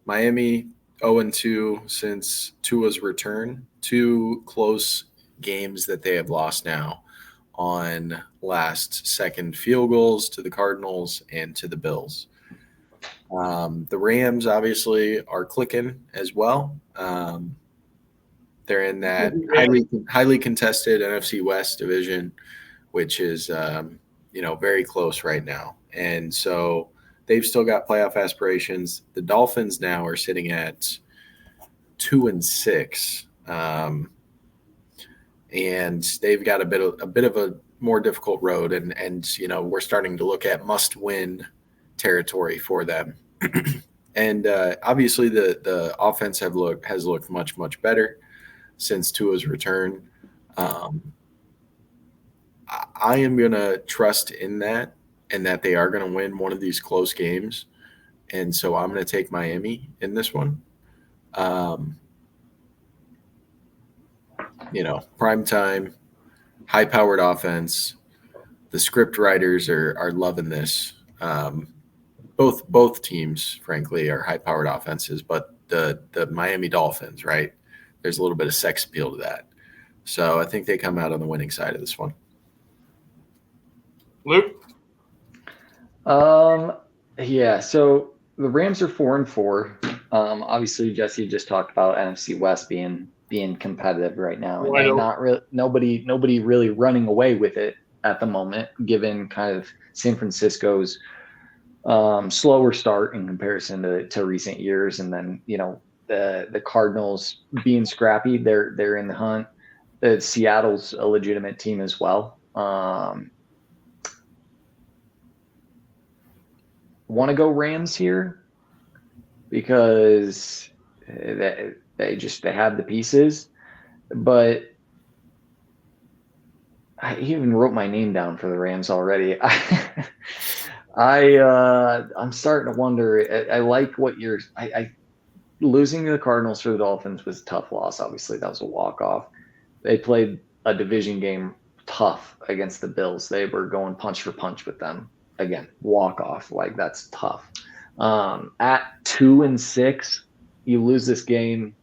Miami 0-2 since Tua's return. 2 close games that they have lost now on last-second field goals to the Cardinals and to the Bills. The Rams obviously are clicking as well. They're in that highly contested NFC West division, which is very close right now. And so they've still got playoff aspirations. The Dolphins now are sitting at 2-6, and they've got a bit of a more difficult road. And we're starting to look at must-win territory for them. And obviously the offense has looked much, much better since Tua's return. I am going to trust in that and that they are going to win one of these close games. And so I'm going to take Miami in this one. Prime time, high-powered offense. The script writers are loving this. Both teams, frankly, are high-powered offenses, but the Miami Dolphins, right? There's a little bit of sex appeal to that. So I think they come out on the winning side of this one. Luke? Yeah, so the Rams are 4-4. Obviously, Jesse just talked about NFC West being competitive right now, and not really nobody really running away with it at the moment, given kind of San Francisco's slower start in comparison to recent years, and then the Cardinals being scrappy, they're in the hunt. Seattle's a legitimate team as well. Want to go Rams here because they have the pieces, but I even wrote my name down for the Rams already. I'm starting to wonder. I like what I losing to the Cardinals for the Dolphins was a tough loss. Obviously, that was a walk-off. They played a division game tough against the Bills. They were going punch for punch with them. Again, walk-off. Like, that's tough. At 2-6, you lose this game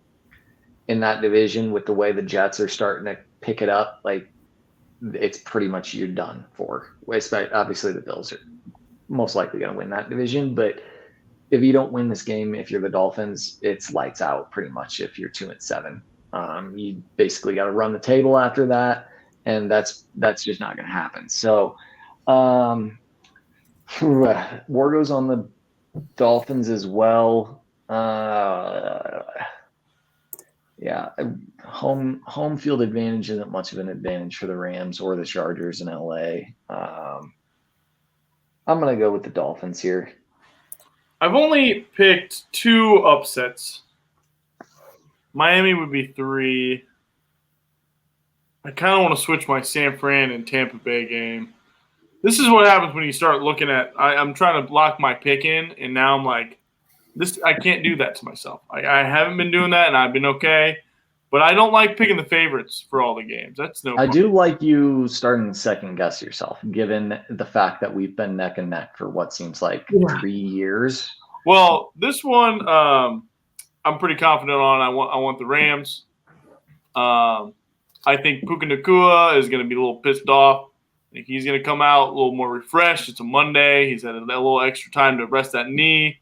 in that division with the way the Jets are starting to pick it up. Like, it's pretty much you're done for. Obviously, the Bills are most likely going to win that division, but if you don't win this game, if you're the Dolphins, it's lights out pretty much if you're 2-7. You basically got to run the table after that, and that's just not going to happen. So war goes on the Dolphins as well. Yeah, home field advantage isn't much of an advantage for the Rams or the Chargers in LA. I'm going to go with the Dolphins here. I've only picked 2 upsets. Miami would be 3. I kind of want to switch my San Fran and Tampa Bay game. This is what happens when you start looking at – I'm trying to lock my pick in, and now I'm like, I can't do that to myself. I haven't been doing that, and I've been okay. But I don't like picking the favorites for all the games. That's no problem. I do like you starting to second guess yourself, given the fact that we've been neck and neck for what seems like 3 years. Well, this one I'm pretty confident on. I want the Rams. I think Puka Nacua is going to be a little pissed off. I think he's going to come out a little more refreshed. It's a Monday. He's had a little extra time to rest that knee.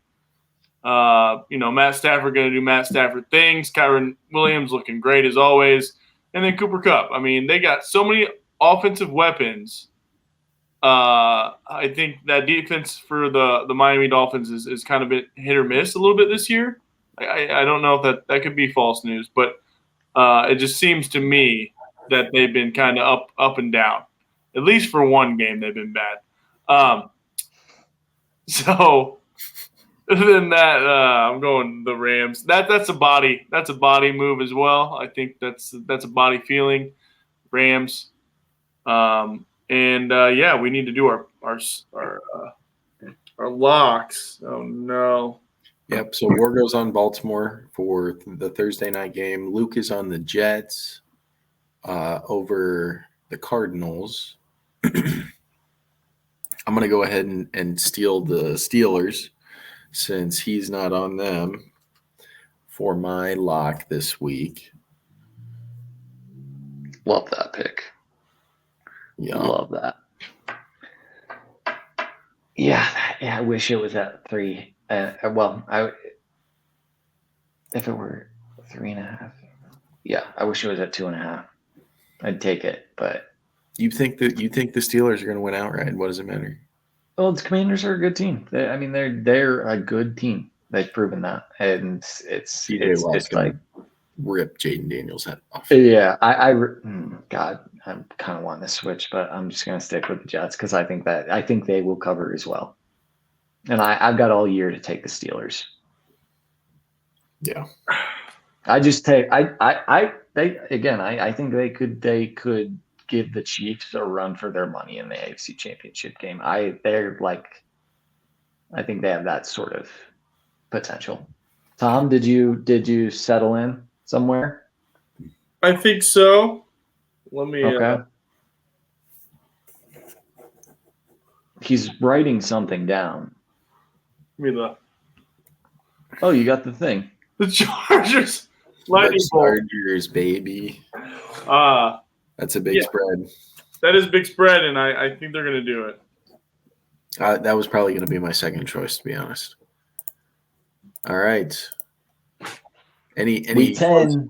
Matt Stafford going to do Matt Stafford things. Kyron Williams looking great as always. And then Cooper Kupp. I mean, they got so many offensive weapons. I think that defense for the Miami Dolphins is kind of been hit or miss a little bit this year. I don't know if that could be false news, but it just seems to me that they've been kind of up and down. At least for one game, they've been bad. So other than that, I'm going the Rams. That's a body move as well. I think that's a body feeling. Rams. We need to do our Our locks. Oh no. Yep. So War goes on Baltimore for the Thursday night game. Luke is on the Jets over the Cardinals. I'm going to go ahead and steal the Steelers since he's not on them for my lock this week. Love that pick. Yeah. Love that. Yeah, I wish it was at 3. If it were 3.5. Yeah, I wish it was at 2.5. I'd take it, but you think the Steelers are going to win outright? What does it matter? Well, the Commanders are a good team. They're a good team. They've proven that, and it's like rip Jaden Daniels' head off. Yeah, God, I'm kind of wanting to switch, but I'm just going to stick with the Jets because I think they will cover as well. And I've got all year to take the Steelers. Yeah, I just take I think they could give the Chiefs a run for their money in the AFC Championship game. I think they have that sort of potential. Tom, did you settle in somewhere? I think so. Let me. Okay. He's writing something down. Give me the. Oh, you got the thing. The Chargers. Lightning bolt. Chargers, baby. That's a big spread. That is a big spread, and I think they're going to do it. That was probably going to be my second choice, to be honest. All right. Any closing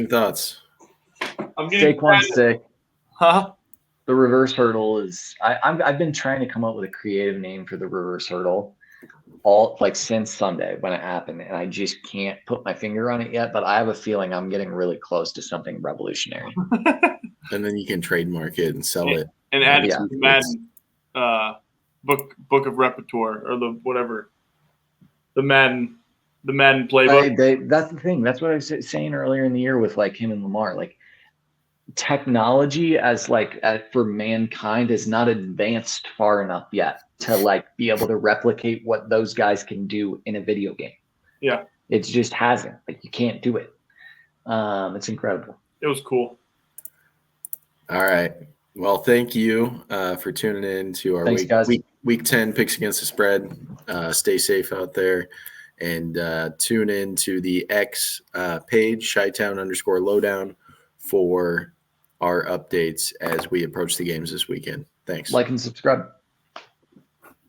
thoughts? I'm getting Saquon's sick. Huh? The reverse hurdle is. I've been trying to come up with a creative name for the reverse hurdle, since Sunday when it happened, and I just can't put my finger on it yet. But I have a feeling I'm getting really close to something revolutionary. And then you can trademark it and sell it, and add it to the Madden book of repertoire or the whatever, the Madden playbook. That's the thing. That's what I was saying earlier in the year with him and Lamar. Technology for mankind is not advanced far enough yet to be able to replicate what those guys can do in a video game. Yeah, it just hasn't. You can't do it. It's incredible. It was cool. All right. Well, thank you for tuning in to our week 10 picks against the spread. Stay safe out there. And tune in to the X page, Chi-Town_lowdown, for our updates as we approach the games this weekend. Thanks. Like and subscribe.